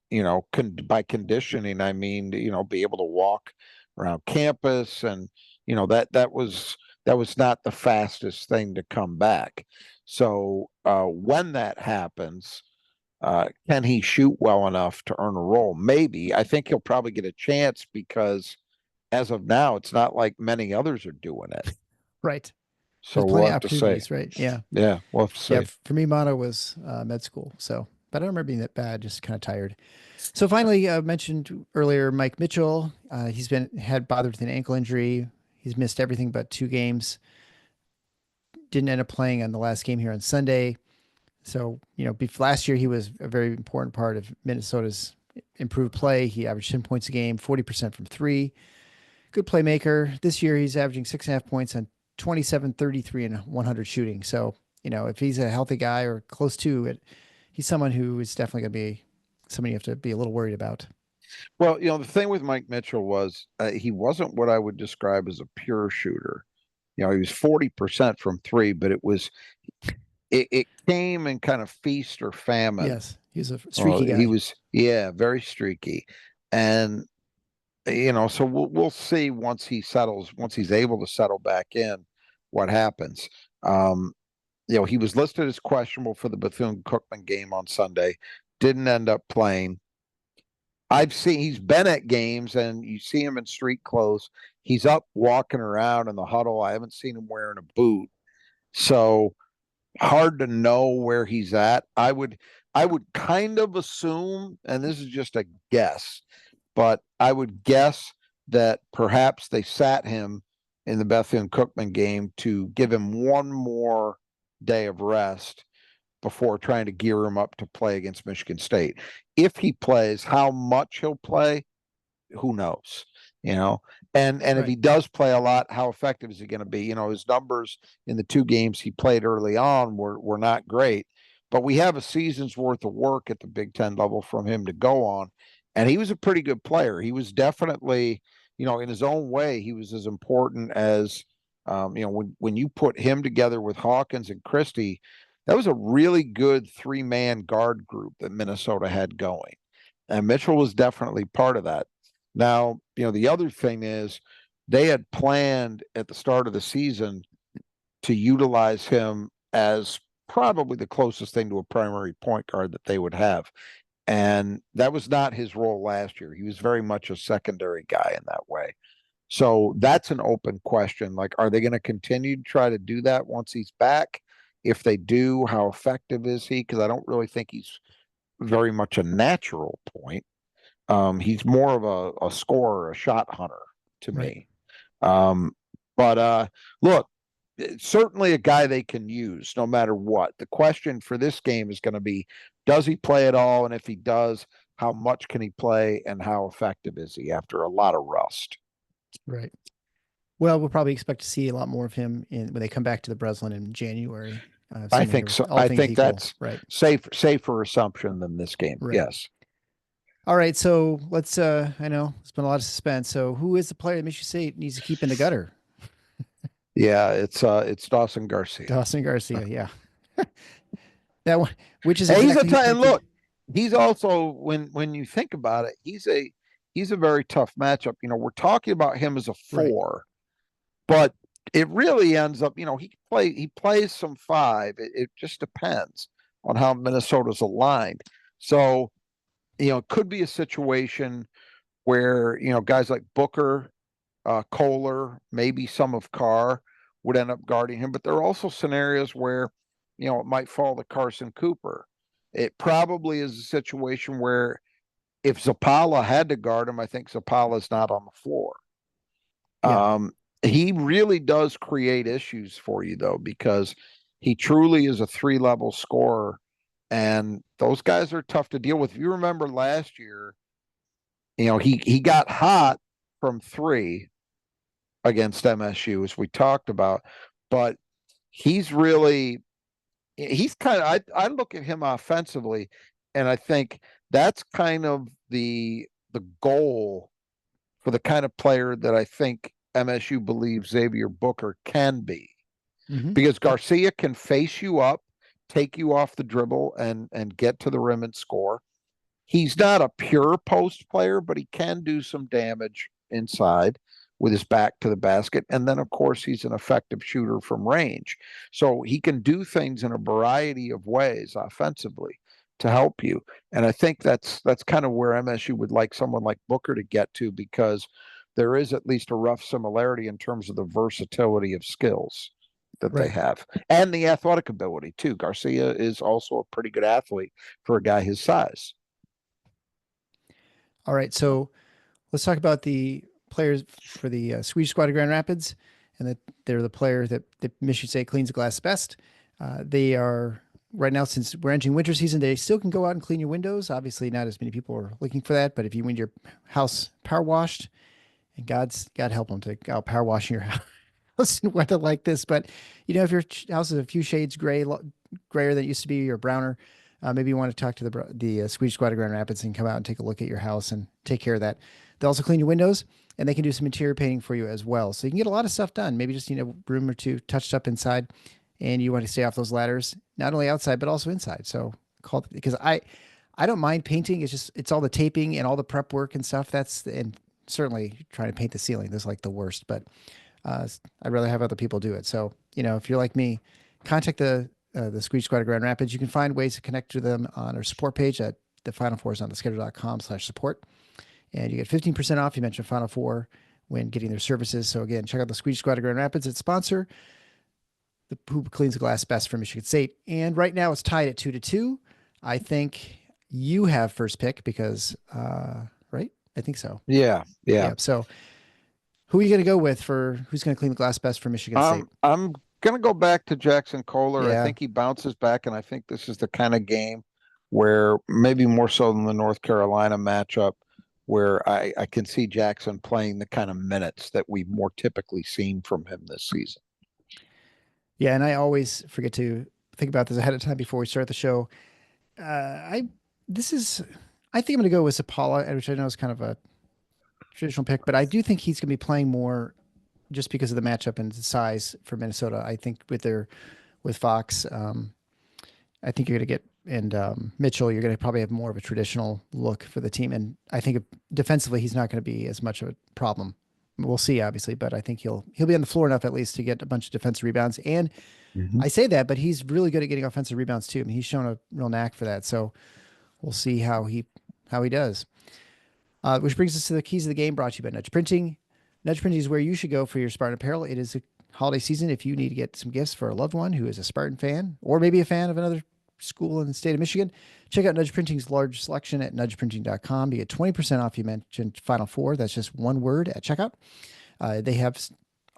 by conditioning, I mean, be able to walk around campus, and that was not the fastest thing to come back. So when that happens, can he shoot well enough to earn a role? Maybe. I think he'll probably get a chance because as of now, it's not like many others are doing it. Right. So There's we'll plenty of have to see. opportunities, right? Yeah. Yeah, we'll have to Yeah. see. For me, mono was med school. So, but I don't remember being that bad, just kind of tired. So finally, I mentioned earlier Mike Mitchell. He's had bothered with an ankle injury. He's missed everything but 2 games. Didn't end up playing on the last game here on Sunday. So, last year he was a very important part of Minnesota's improved play. He averaged 10 points a game, 40% from three. Good playmaker. This year he's averaging 6.5 points on 27, 33, and 100 shooting. So, if he's a healthy guy or close to it, he's someone who is definitely going to be somebody you have to be a little worried about. Well, the thing with Mike Mitchell was he wasn't what I would describe as a pure shooter. He was 40% from three, but it came in kind of feast or famine. Yes, he's a streaky He guy. was, yeah, very streaky. And so we'll see once he's able to settle back in, what happens. He was listed as questionable for the Bethune-Cookman game on Sunday, didn't end up playing. He's been at games and you see him in street clothes. He's up walking around in the huddle. I haven't seen him wearing a boot. So hard to know where he's at. I would kind of assume, and this is just a guess, but I would guess that perhaps they sat him in the Bethune Cookman game to give him one more day of rest before trying to gear him up to play against Michigan State. If he plays, how much he'll play, who knows? You know, and if he does play a lot, how effective is he going to be? You know, his numbers in the 2 games he played early on were not great, but we have a season's worth of work at the Big Ten level from him to go on, and he was a pretty good player. He was definitely, you know, in his own way, he was as important as, you know, when you put him together with Hawkins and Christie, that was a really good 3-man guard group that Minnesota had going, and Mitchell was definitely part of that. Now, you know, the other thing is they had planned at the start of the season to utilize him as probably the closest thing to a primary point guard that they would have. And that was not his role last year. He was very much a secondary guy in that way. So that's an open question. Like, are they going to continue to try to do that once he's back? If they do, how effective is he? Because I don't really think he's very much a natural point. He's more of a scorer, a shot hunter to me. But look, certainly a guy they can use no matter what. The question for this game is going to be, does he play at all? And if he does, how much can he play and how effective is he after a lot of rust? Right. Well, we'll probably expect to see a lot more of him when they come back to the Breslin in January. I think so. I think equal. That's right. Safer assumption than this game. Right. Yes. All right. So let's, I know it's been a lot of suspense. So who is the player that Michigan State needs to keep in the gutter? Yeah, it's Dawson Garcia. Dawson Garcia. Yeah. That one, which is exactly exactly and look, he's also, when you think about it, he's a very tough matchup. You know, we're talking about him as a 4, but it really ends up, you know, he plays some 5. It just depends on how Minnesota's aligned. So, you know, it could be a situation where, you know, guys like Booker, Kohler, maybe some of Carr would end up guarding him, but there are also scenarios where, you know, it might fall to Carson Cooper. It probably is a situation where if Zapala had to guard him, I think Zapala's not on the floor. Yeah. He really does create issues for you, though, because he truly is a 3-level scorer, and those guys are tough to deal with. If you remember last year, you know, he got hot from 3 against MSU, as we talked about, but he's kind of, I look at him offensively, and I think that's kind of the goal for the kind of player that I think MSU believes Xavier Booker can be. Because Garcia can face you up, take you off the dribble, and get to the rim and score. He's not a pure post player, but he can do some damage inside with his back to the basket. And then, of course, he's an effective shooter from range. So he can do things in a variety of ways offensively to help you. And I think that's kind of where MSU would like someone like Booker to get to, because there is at least a rough similarity in terms of the versatility of skills that they have, and the athletic ability too. Garcia is also a pretty good athlete for a guy his size. All right, so let's talk about the players for the Swedish squad of Grand Rapids, and that they're the player that Michigan State cleans the glass best. They are right now, since we're entering winter season, they still can go out and clean your windows. Obviously, not as many people are looking for that, but if you want your house power washed, and God help them to go power washing your house in weather like this. But you know, if your house is a few shades grayer than it used to be, or browner, maybe you want to talk to the Swedish squad of Grand Rapids and come out and take a look at your house and take care of that. They also clean your windows, and they can do some interior painting for you as well. So you can get a lot of stuff done. Maybe just, you know, room or two touched up inside, and you want to stay off those ladders, not only outside, but also inside. So because I don't mind painting. It's all the taping and all the prep work and stuff. And certainly trying to paint the ceiling is like the worst, but I'd rather have other people do it. So, you know, if you're like me, contact the Swedish Squad of Grand Rapids. You can find ways to connect to them on our support page at thefinalfoursontheschedule.com/support. And you get 15% off. You mentioned Final Four when getting their services. So again, check out the Swedish Squad of Grand Rapids. It's sponsor who cleans the glass best for Michigan State. And right now it's tied at 2-2. I think you have first pick because, right? I think so. Yeah. So Who are you going to go with for who's going to clean the glass best for Michigan State? I'm gonna go back to Jackson Kohler. I Yeah. think he bounces back, and I think this is the kind of game where maybe more so than the North Carolina matchup, where I can see Jackson playing the kind of minutes that we've more typically seen from him this season. Yeah, and I always forget to think about this ahead of time before we start the show. I this is I think I'm going to go with Zapala, which I know is kind of a traditional pick, but I do think he's going to be playing more just because of the matchup and the size for Minnesota. I think with Fox, I think you're going to get and Mitchell, you're going to probably have more of a traditional look for the team, and I think defensively he's not going to be as much of a problem. We'll see, obviously, but I think he'll be on the floor enough at least to get a bunch of defensive rebounds. And Mhm. I say that, but he's really good at getting offensive rebounds too. I mean, he's shown a real knack for that. So we'll see how he does. Which brings us to the keys of the game, brought to you by Nudge Printing. Nudge Printing is where you should go for your Spartan apparel. It is a holiday season. If you need to get some gifts for a loved one who is a Spartan fan, or maybe a fan of another school in the state of Michigan, check out Nudge Printing's large selection at nudgeprinting.com. You get 20% off. You mentioned Final Four. That's just one word at checkout. They have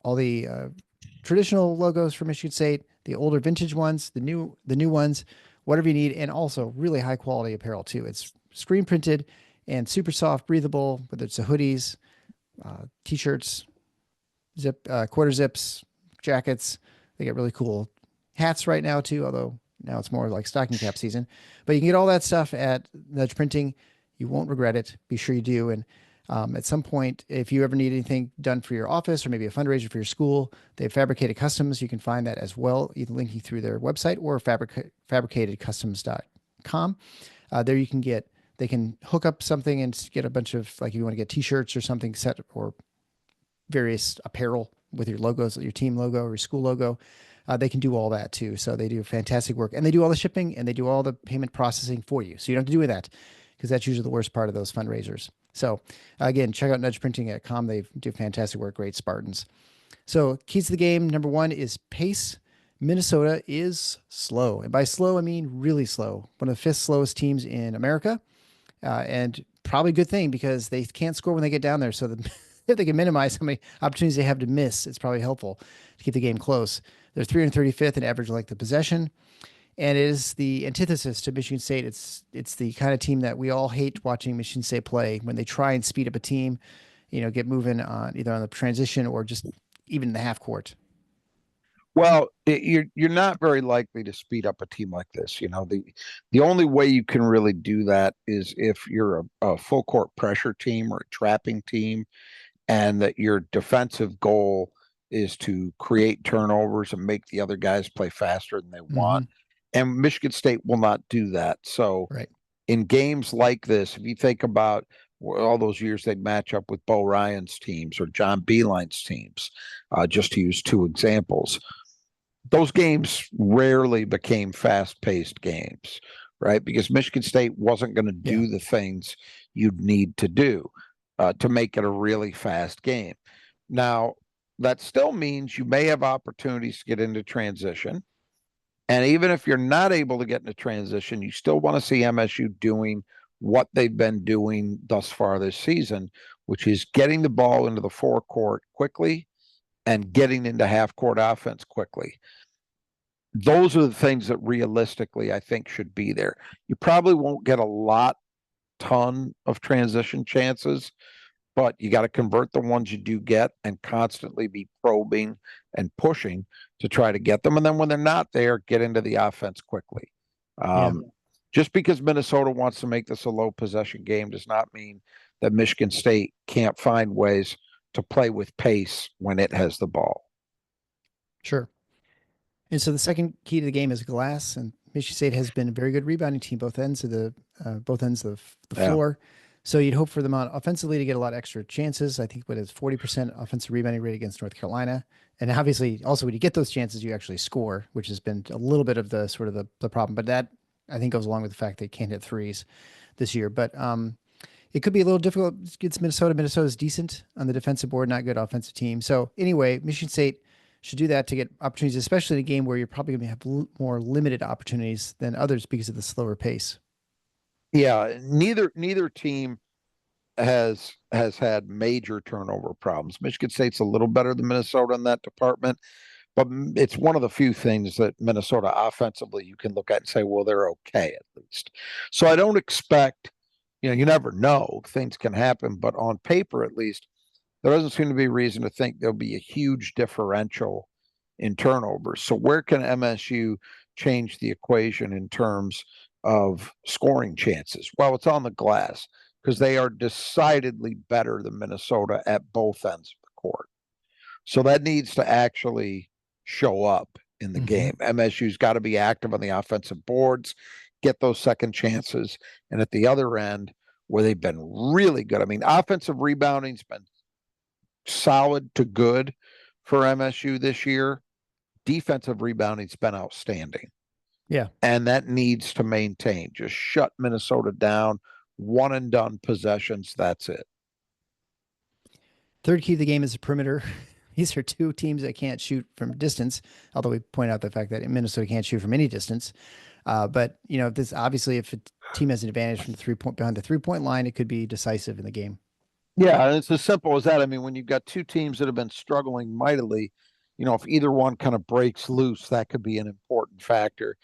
all the traditional logos for Michigan State, the older vintage ones, the new ones, whatever you need, and also really high quality apparel too. It's screen printed and super soft, breathable. Whether it's the hoodies, t-shirts, quarter zips, jackets, they get really cool hats right now too. Although now it's more like stocking cap season, but you can get all that stuff at Nudge Printing. You won't regret it. Be sure you do. And at some point, if you ever need anything done for your office or maybe a fundraiser for your school, they have fabricated customs. You can find that as well, either linking through their website or fabricatedcustoms.com. There you can they can hook up something and get a bunch of, like, if you want to get t-shirts or something set, or various apparel with your logos, your team logo or your school logo. They can do all that too. So they do fantastic work, and they do all the shipping and they do all the payment processing for you. So you don't have to do that, because that's usually the worst part of those fundraisers. So again, check out nudgeprinting.com. They do fantastic work, great Spartans. So keys to the game, number one is pace. Minnesota is slow. And by slow, I mean really slow. One of the fifth slowest teams in America. And probably a good thing, because they can't score when they get down there. So if they can minimize how many opportunities they have to miss, it's probably helpful to keep the game close. They're 335th in average length of possession, and it is the antithesis to Michigan State. It's the kind of team that we all hate watching Michigan State play, when they try and speed up a team, get moving on either on the transition or just even in the half court. Well, you're not very likely to speed up a team like this. The only way you can really do that is if you're a full court pressure team or a trapping team, and that your defensive goal is to create turnovers and make the other guys play faster than they want. And Michigan State will not do that. So Right. in games like this, if you think about all those years they'd match up with Bo Ryan's teams or John Beeline's teams, just to use two examples, those games rarely became fast-paced games, right? Because Michigan State wasn't going to do the things you'd need to do to make it a really fast game. Now, that still means you may have opportunities to get into transition. And even if you're not able to get into transition, you still want to see MSU doing what they've been doing thus far this season, which is getting the ball into the forecourt quickly and getting into half court offense quickly. Those are the things that realistically I think should be there. You probably won't get a ton of transition chances, but you got to convert the ones you do get and constantly be probing and pushing to try to get them. And then when they're not there, get into the offense quickly. Just because Minnesota wants to make this a low possession game does not mean that Michigan State can't find ways to play with pace when it has the ball. Sure. And so the second key to the game is glass, and Michigan State has been a very good rebounding team, both ends of the floor. So you'd hope for them on offensively to get a lot of extra chances. I think what is 40% offensive rebounding rate against North Carolina. And obviously also when you get those chances, you actually score, which has been a little bit of the sort of the problem. But that I think goes along with the fact they can't hit threes this year. But it could be a little difficult against Minnesota. Minnesota's decent on the defensive board, not good offensive team. So anyway, Michigan State should do that to get opportunities, especially in a game where you're probably going to have more limited opportunities than others because of the slower pace. Yeah, neither team has had major turnover problems. Michigan State's a little better than Minnesota in that department, but it's one of the few things that Minnesota offensively you can look at and say, well, they're okay at least. So I don't expect, you never know, things can happen, but on paper at least, there doesn't seem to be a reason to think there'll be a huge differential in turnovers. So where can MSU change the equation in terms of scoring chances? Well, it's on the glass because they are decidedly better than Minnesota at both ends of the court. So that needs to actually show up in the game. MSU's got to be active on the offensive boards, get those second chances. And at the other end, where they've been really good. I mean, offensive rebounding's been solid to good for MSU this year. Defensive rebounding's been outstanding. Yeah. And that needs to maintain. Just shut Minnesota down, one and done possessions. That's it. Third key of the game is the perimeter. These are two teams that can't shoot from distance, although we point out the fact that Minnesota can't shoot from any distance. But this obviously, if a team has an advantage from behind the 3-point line, it could be decisive in the game. Yeah, and it's as simple as that. I mean, when you've got two teams that have been struggling mightily, if either one kind of breaks loose, that could be an important factor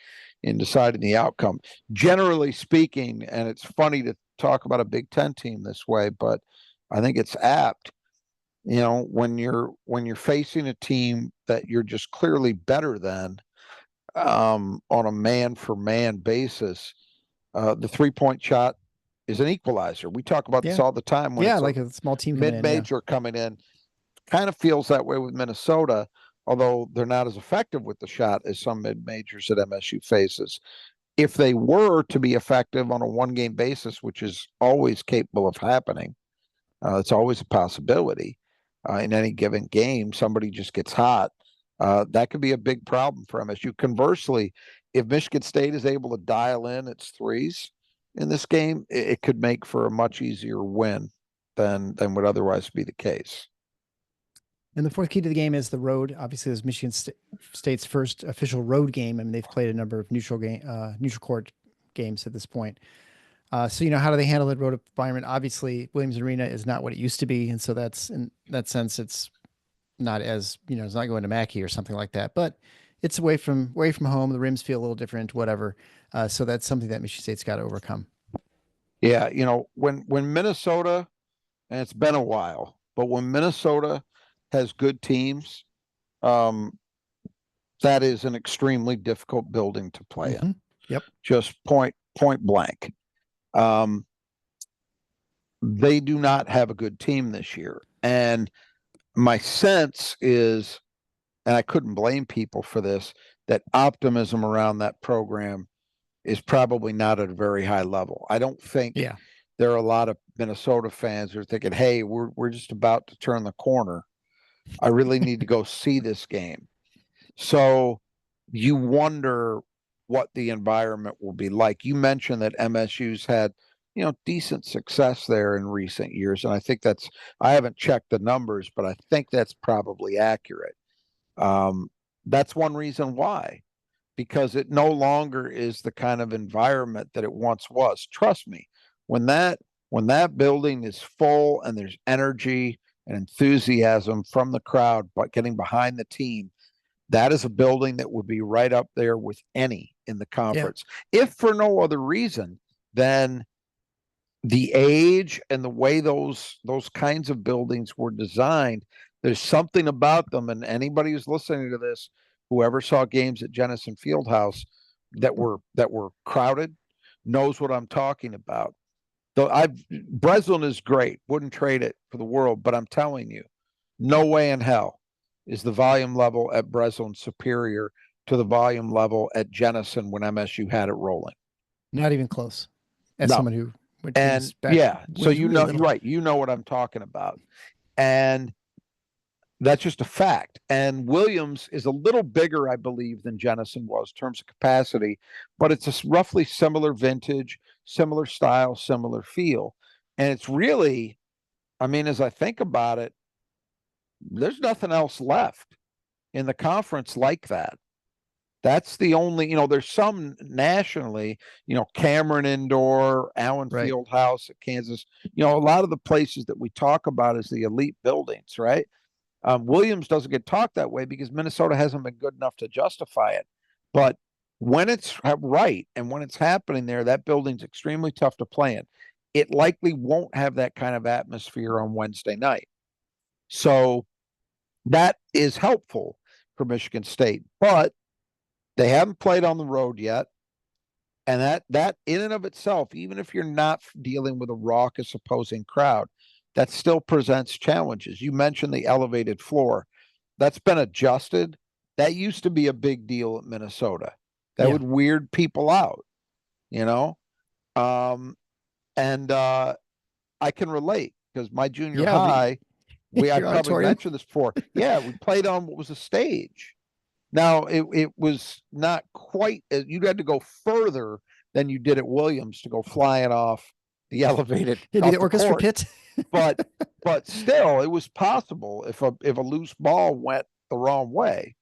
in deciding the outcome. Generally speaking, and it's funny to talk about a Big Ten team this way, but I think it's apt. When you're facing a team that you're just clearly better than on a man for man basis, the 3-point shot is an equalizer. We talk about this all the time. When like a small team mid-major coming in, kind of feels that way with Minnesota, although they're not as effective with the shot as some mid-majors that MSU faces. If they were to be effective on a one-game basis, which is always capable of happening, it's always a possibility. In any given game, somebody just gets hot. That could be a big problem for MSU. Conversely, if Michigan State is able to dial in its threes in this game, it could make for a much easier win than would otherwise be the case. And the fourth key to the game is the road. Obviously, this is Michigan State's first official road game. I mean, they've played a number of neutral court games at this point. So, how do they handle the road environment? Obviously, Williams Arena is not what it used to be. And so that's, in that sense, it's not as, it's not going to Mackey or something like that, but it's away from home. The rims feel a little different, whatever. So that's something that Michigan State's got to overcome. Yeah. When Minnesota, and it's been a while, but when Minnesota has good teams, that is an extremely difficult building to play in. Yep. Just point blank. They do not have a good team this year. And my sense is, and I couldn't blame people for this, that optimism around that program is probably not at a very high level. I don't think there are a lot of Minnesota fans who are thinking, hey, we're just about to turn the corner. I really need to go see this game. So you wonder what the environment will be like. You mentioned that MSU's had, decent success there in recent years. And I think I haven't checked the numbers, but I think that's probably accurate. That's one reason why, because it no longer is the kind of environment that it once was. Trust me, when that building is full and there's energy and enthusiasm from the crowd, but getting behind the team, that is a building that would be right up there with any in the conference. Yeah. If for no other reason than the age and the way those kinds of buildings were designed, there's something about them. And anybody who's listening to this, whoever saw games at Jennison Fieldhouse that were crowded, knows what I'm talking about. Breslin is great. Wouldn't trade it for the world, but I'm telling you, no way in hell is the volume level at Breslin superior to the volume level at Jennison when MSU had it rolling. Not even close. As someone who went and so right, you know what I'm talking about, and that's just a fact. And Williams is a little bigger, I believe, than Jennison was in terms of capacity, but it's a roughly similar vintage, similar style, similar feel. And it's really, I mean, as I think about it, there's nothing else left in the conference like that That's the only, there's some nationally, Cameron Indoor, Allen Right. Fieldhouse at Kansas, a lot of the places that we talk about as the elite buildings, right? Williams doesn't get talked that way because Minnesota hasn't been good enough to justify it. But when it's right and when it's happening there, that building's extremely tough to play in. It likely won't have that kind of atmosphere on Wednesday night. So that is helpful for Michigan State, but they haven't played on the road yet. And that in and of itself, even if you're not dealing with a raucous opposing crowd, that still presents challenges. You mentioned the elevated floor. That's been adjusted. That used to be a big deal at Minnesota. That would weird people out, you know? And I can relate because my junior high, I probably mentioned this before. Yeah, we played on what was a stage. Now it was not quite. You had to go further than you did at Williams to go flying off the elevated into the orchestra court. pit. but still, it was possible if a loose ball went the wrong way,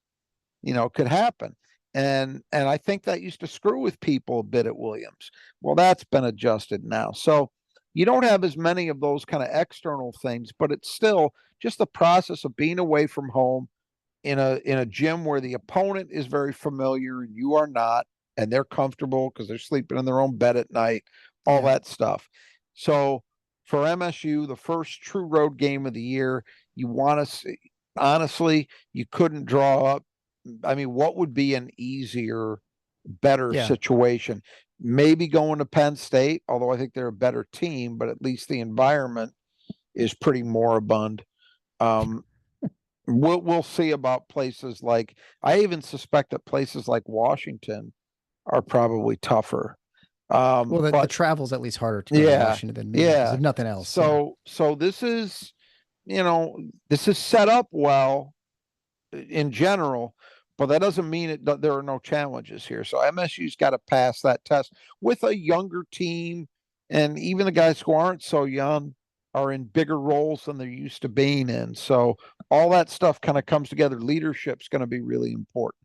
it could happen. And I think that used to screw with people a bit at Williams. Well, that's been adjusted now. So you don't have as many of those kind of external things, but it's still just the process of being away from home in a gym where the opponent is very familiar and you are not, and they're comfortable because they're sleeping in their own bed at night, all that stuff. So for MSU, the first true road game of the year, you want to see, honestly, you couldn't draw up. I mean, what would be an easier, better situation? Maybe going to Penn State, although I think they're a better team, but at least the environment is pretty moribund. We'll see about places like, I even suspect that places like Washington are probably tougher. Well, the travel's at least harder to go to Washington than me, if nothing else. So this is, this is set up well in general, but that doesn't mean there are no challenges here. So MSU's got to pass that test with a younger team, and even the guys who aren't so young are in bigger roles than they're used to being in. So all that stuff kind of comes together. Leadership's going to be really important.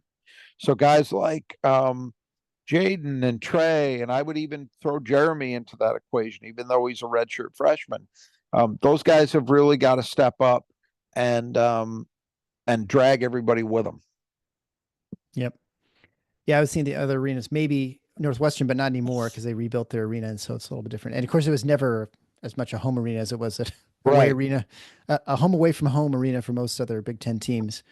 So guys like Jaden and Trey, and I would even throw Jeremy into that equation, even though he's a redshirt freshman. Those guys have really got to step up and drag everybody with them. Yep. Yeah, I was seeing the other arenas, maybe Northwestern, but not anymore because they rebuilt their arena, and so it's a little bit different. And of course, it was never as much a home arena as it was a away arena, a home away from home arena for most other Big Ten teams.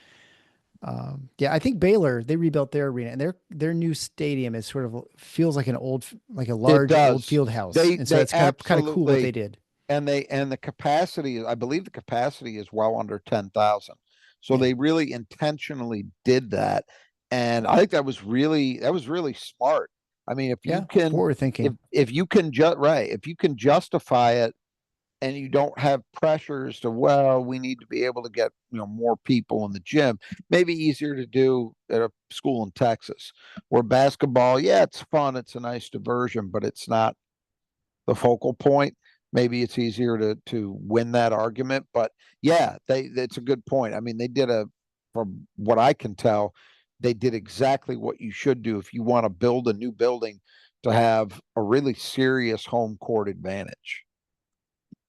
I think Baylor, they rebuilt their arena, and their new stadium is sort of feels like like a large old field house. And so it's kind of cool what they did. And the capacity, I believe the capacity is well under 10,000. So they really intentionally did that. And I think that was really smart. I mean, if you can forward thinking, if you can if you can justify it, and you don't have pressures to, well, we need to be able to get more people in the gym. Maybe easier to do at a school in Texas, where basketball, it's fun, it's a nice diversion, but it's not the focal point. Maybe it's easier to win that argument. But it's a good point. I mean, they did from what I can tell, they did exactly what you should do if you want to build a new building to have a really serious home court advantage.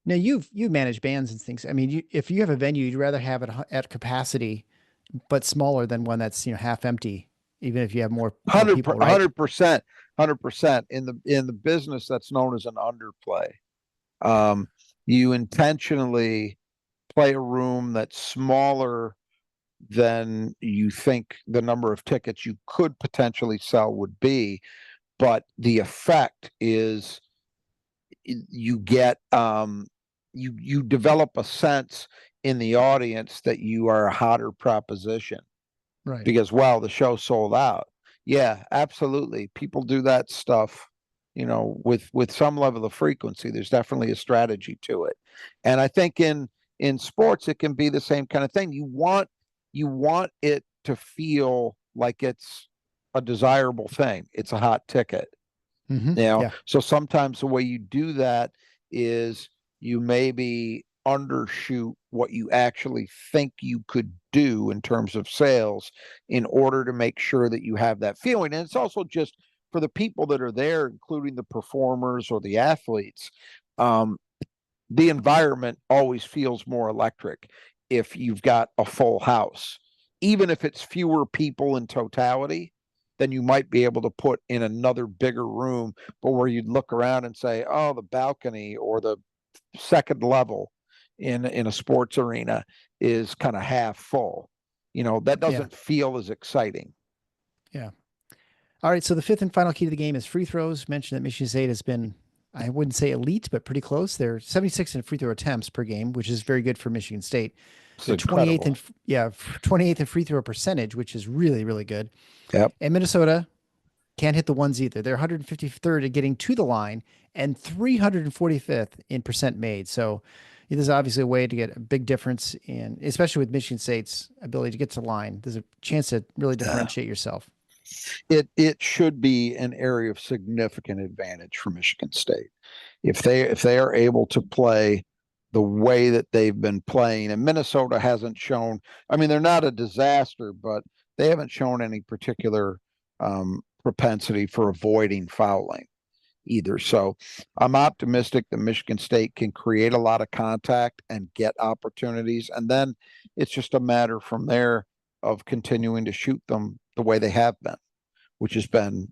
Now you've managed bands and things. I mean, if you have a venue, you'd rather have it at capacity, but smaller than one that's half empty, even if you have more people. 100%, 100% in the business that's known as an underplay. You intentionally play a room that's smaller than you think the number of tickets you could potentially sell would be, but the effect is you get you develop a sense in the audience that you are a hotter proposition, right? Because the show sold out. Yeah, absolutely. People do that stuff, with some level of frequency. There's definitely a strategy to it, and I think in sports it can be the same kind of thing. You want it to feel like it's a desirable thing. It's a hot ticket. Mm-hmm. So sometimes the way you do that is you maybe undershoot what you actually think you could do in terms of sales in order to make sure that you have that feeling. And it's also just for the people that are there, including the performers or the athletes, the environment always feels more electric if you've got a full house. Even if it's fewer people in totality, then you might be able to put in another bigger room, but where you'd look around and say, oh, the balcony or the second level in a sports arena is kind of half full. That doesn't feel as exciting. Yeah. All right. So the fifth and final key to the game is free throws. Mentioned that Michigan State has been, I wouldn't say elite, but pretty close. They're 76 in free throw attempts per game, which is very good for Michigan State. They're 28th in 28th in free throw percentage, which is really, really good. Yep. And Minnesota can't hit the ones either. They're 153rd at getting to the line and 345th in percent made. So there's obviously a way to get a big difference in, especially with Michigan State's ability to get to the line. There's a chance to really differentiate yourself. It should be an area of significant advantage for Michigan State if they are able to play the way that they've been playing. And Minnesota hasn't shown. I mean, they're not a disaster, but they haven't shown any particular propensity for avoiding fouling either. So I'm optimistic that Michigan State can create a lot of contact and get opportunities, and then it's just a matter from there of continuing to shoot them the way they have been, which has been,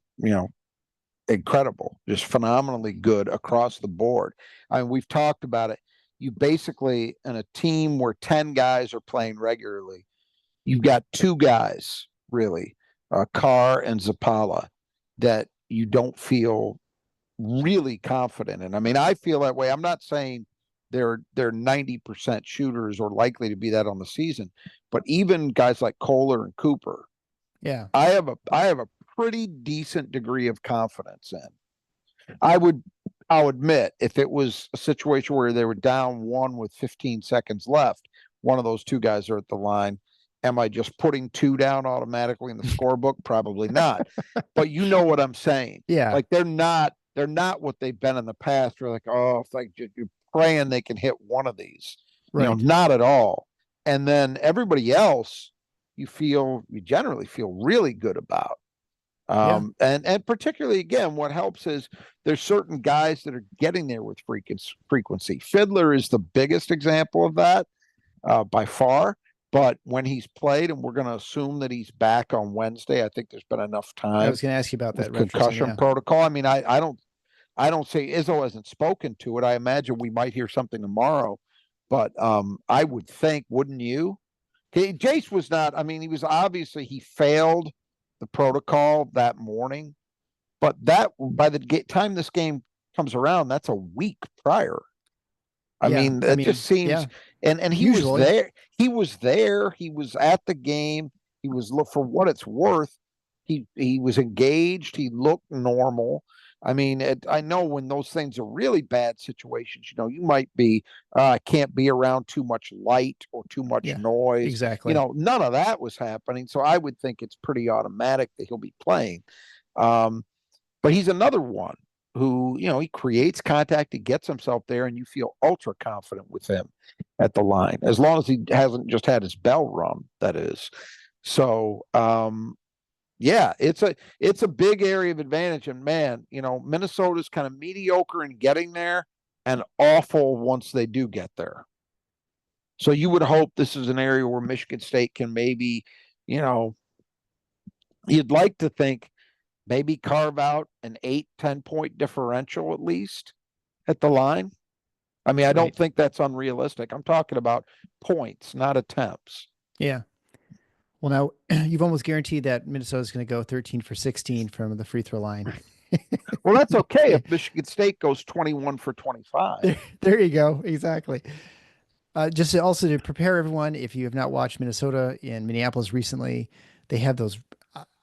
incredible, just phenomenally good across the board. I mean, we've talked about it. You basically, in a team where 10 guys are playing regularly, you've got two guys really, Carr and Zapala, that you don't feel really confident in. I mean, I feel that way. I'm not saying they're 90% shooters or likely to be that on the season, but even guys like Kohler and Cooper, I have a pretty decent degree of confidence in. I'll admit, if it was a situation where they were down one with 15 seconds left, one of those two guys are at the line. Am I just putting two down automatically in the scorebook? Probably not. But you know what I'm saying. Yeah. Like they're not what they've been in the past. You're like, oh, it's like you're praying they can hit one of these. Right. Not at all. And then everybody else, you generally feel really good about. And particularly, again, what helps is there's certain guys that are getting there with frequency. Fiddler is the biggest example of that by far. But when he's played, and we're going to assume that he's back on Wednesday, I think there's been enough time. I was going to ask you about that concussion protocol. I mean, I don't say Izzo hasn't spoken to it. I imagine we might hear something tomorrow, but I would think, wouldn't you? Jace was not. I mean, he failed the protocol that morning, but that by the time this game comes around, that's a week prior. I mean, it just seems, and he was there. He was there. He was at the game. He was, for what it's worth, he was engaged. He looked normal. I mean, I know when those things are really bad situations, you might be, I can't be around too much light or too much noise. Exactly. None of that was happening. So I would think it's pretty automatic that he'll be playing. But he's another one who, he creates contact, he gets himself there, and you feel ultra confident with him at the line, as long as he hasn't just had his bell rung, that is. So, it's a big area of advantage. And man, Minnesota's kind of mediocre in getting there and awful once they do get there. So you would hope this is an area where Michigan State can maybe, you'd like to think, maybe carve out an 8-10 point differential at least at the line. I mean, I don't think that's unrealistic. I'm talking about points, not attempts. Yeah. Well, now you've almost guaranteed that Minnesota's going to go 13 for 16 from the free throw line. Well, that's okay if Michigan State goes 21 for 25. There you go. Exactly. Just to prepare everyone, if you have not watched Minnesota in Minneapolis recently, they have those.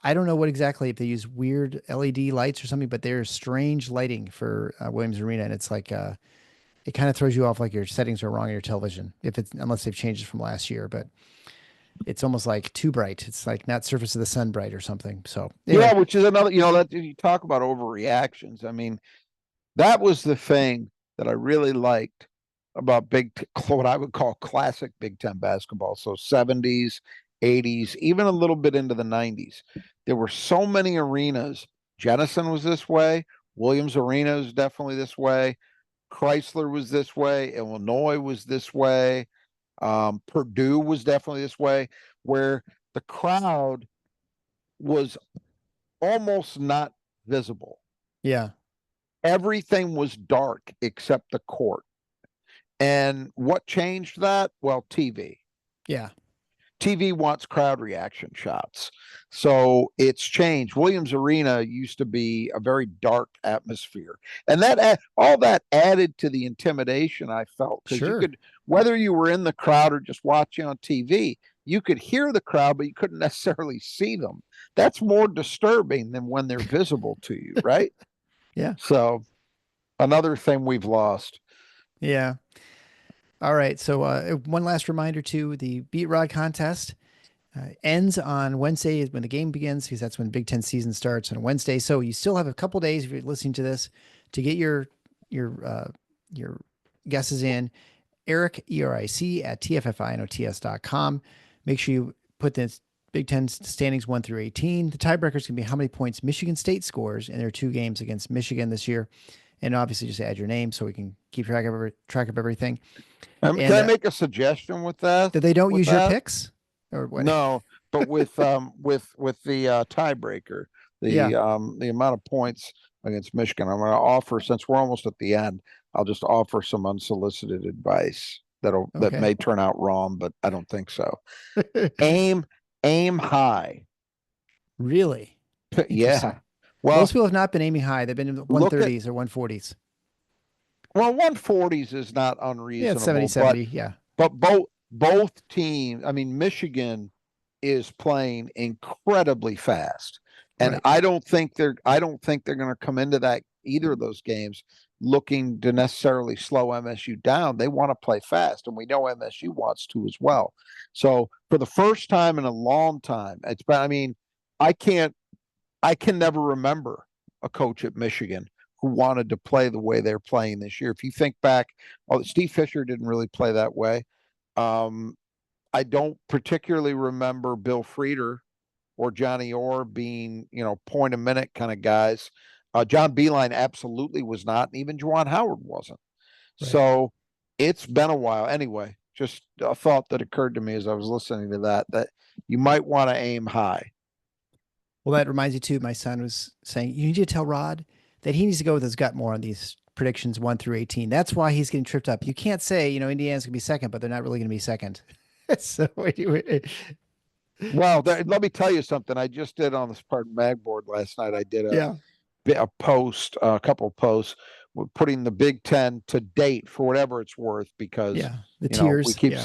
I don't know what exactly, if they use weird LED lights or something, but there's strange lighting for Williams Arena, and it's like it kind of throws you off, like your settings are wrong on your television, unless they've changed it from last year. But it's almost like too bright. It's like not surface of the sun bright or something. So anyway. Which is another. That you talk about overreactions. I mean, that was the thing that I really liked what I would call classic Big Ten basketball. So 70s, 80s, even a little bit into the 90s. There were so many arenas. Jenison was this way. Williams Arena is definitely this way. Chrysler was this way. Illinois was this way. Purdue was definitely this way, where the crowd was almost not visible. Yeah. Everything was dark except the court. And what changed that? Well, TV. Yeah. TV wants crowd reaction shots. So it's changed. Williams Arena used to be a very dark atmosphere. And that all that added to the intimidation I felt, because you Sure. could, whether you were in the crowd or just watching on TV, you could hear the crowd, but you couldn't necessarily see them. That's more disturbing than when they're visible to you, right? Yeah. So another thing we've lost. Yeah. All right. So one last reminder too: the Beat Rod contest ends on Wednesday when the game begins, because that's when Big Ten season starts on Wednesday. So you still have a couple days if you're listening to this to get your guesses in. Eric, ERIC at TFFINOTS.com. Make sure you put the Big Ten standings 1 through 18. The tiebreaker is going to be how many points Michigan State scores in their 2 games against Michigan this year. And obviously just add your name so we can keep track of everything. Can I make a suggestion with that? That they don't use your that? picks? Or what? No, but with the tiebreaker, the amount of points against Michigan, I'm going to offer, since we're almost at the end, I'll just offer some unsolicited advice that may turn out wrong, but I don't think so. Aim high. Really? Yeah. Well, most people have not been aiming high. They've been in the 130s or 140s. Well, 140s is not unreasonable. Yeah, 70, yeah. But both teams, I mean, Michigan is playing incredibly fast. And right. I don't think they're going to come into that either of those games looking to necessarily slow MSU down. They want to play fast, and we know MSU wants to as well. So for the first time in a long time, I can never remember a coach at Michigan who wanted to play the way they're playing this year. If you think back, Steve Fisher didn't really play that way. I don't particularly remember Bill Frieder or Johnny Orr being, point a minute kind of guys. John Beilein absolutely was not, and even Juwan Howard wasn't. Right. So it's been a while. Anyway, just a thought that occurred to me as I was listening to that you might want to aim high. Well, that reminds me too, my son was saying, you need to tell Rod that he needs to go with his gut more on these predictions 1 through 18. That's why he's getting tripped up. You can't say, Indiana's going to be second, but they're not really going to be second. So well, let me tell you something. I just did on the Spartan Mag board last night. I did a post, a couple of posts, putting the Big Ten to date for whatever it's worth, because the tiers. We keep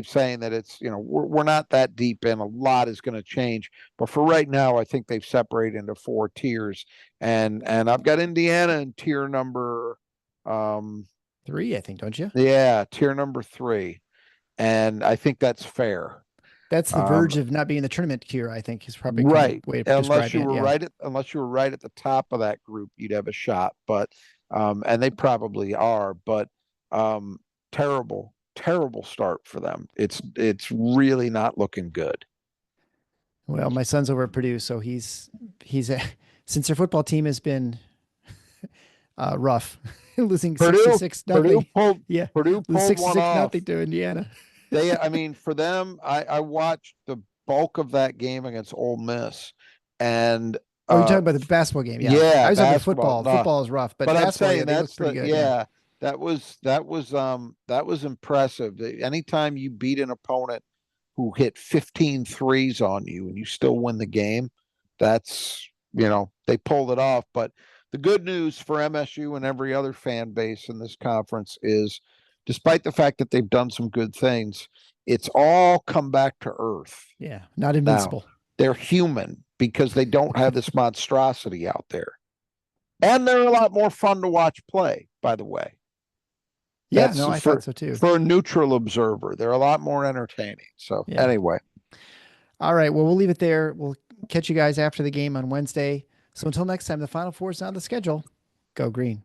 saying that it's we're not that deep in. A lot is going to change, but for right now, I think they've separated into 4 tiers, and I've got Indiana in tier number 3, I think, don't you? Yeah, tier number 3, and I think that's fair. That's the verge of not being in the tournament tier, I think, is probably right. Way to unless you were unless you were right at the top of that group, you'd have a shot. But and they probably are. But terrible start for them. It's really not looking good. Well, my son's over at Purdue, so he's since their football team has been rough, losing 66-0. Purdue pulled 66-0 to Indiana. For them, I watched the bulk of that game against Ole Miss, and you're talking about the basketball game, yeah. I was talking football. Football is rough, but I'm saying that's pretty good. Yeah, that was impressive. Anytime you beat an opponent who hit 15 threes on you and you still win the game, that's they pulled it off. But the good news for MSU and every other fan base in this conference is, despite the fact that they've done some good things, it's all come back to earth. Yeah, not invincible. Now, they're human because they don't have this monstrosity out there. And they're a lot more fun to watch play, by the way. Yeah, I thought so too. For a neutral observer, they're a lot more entertaining. So anyway. All right, well, we'll leave it there. We'll catch you guys after the game on Wednesday. So until next time, the Final Four is on the schedule. Go Green.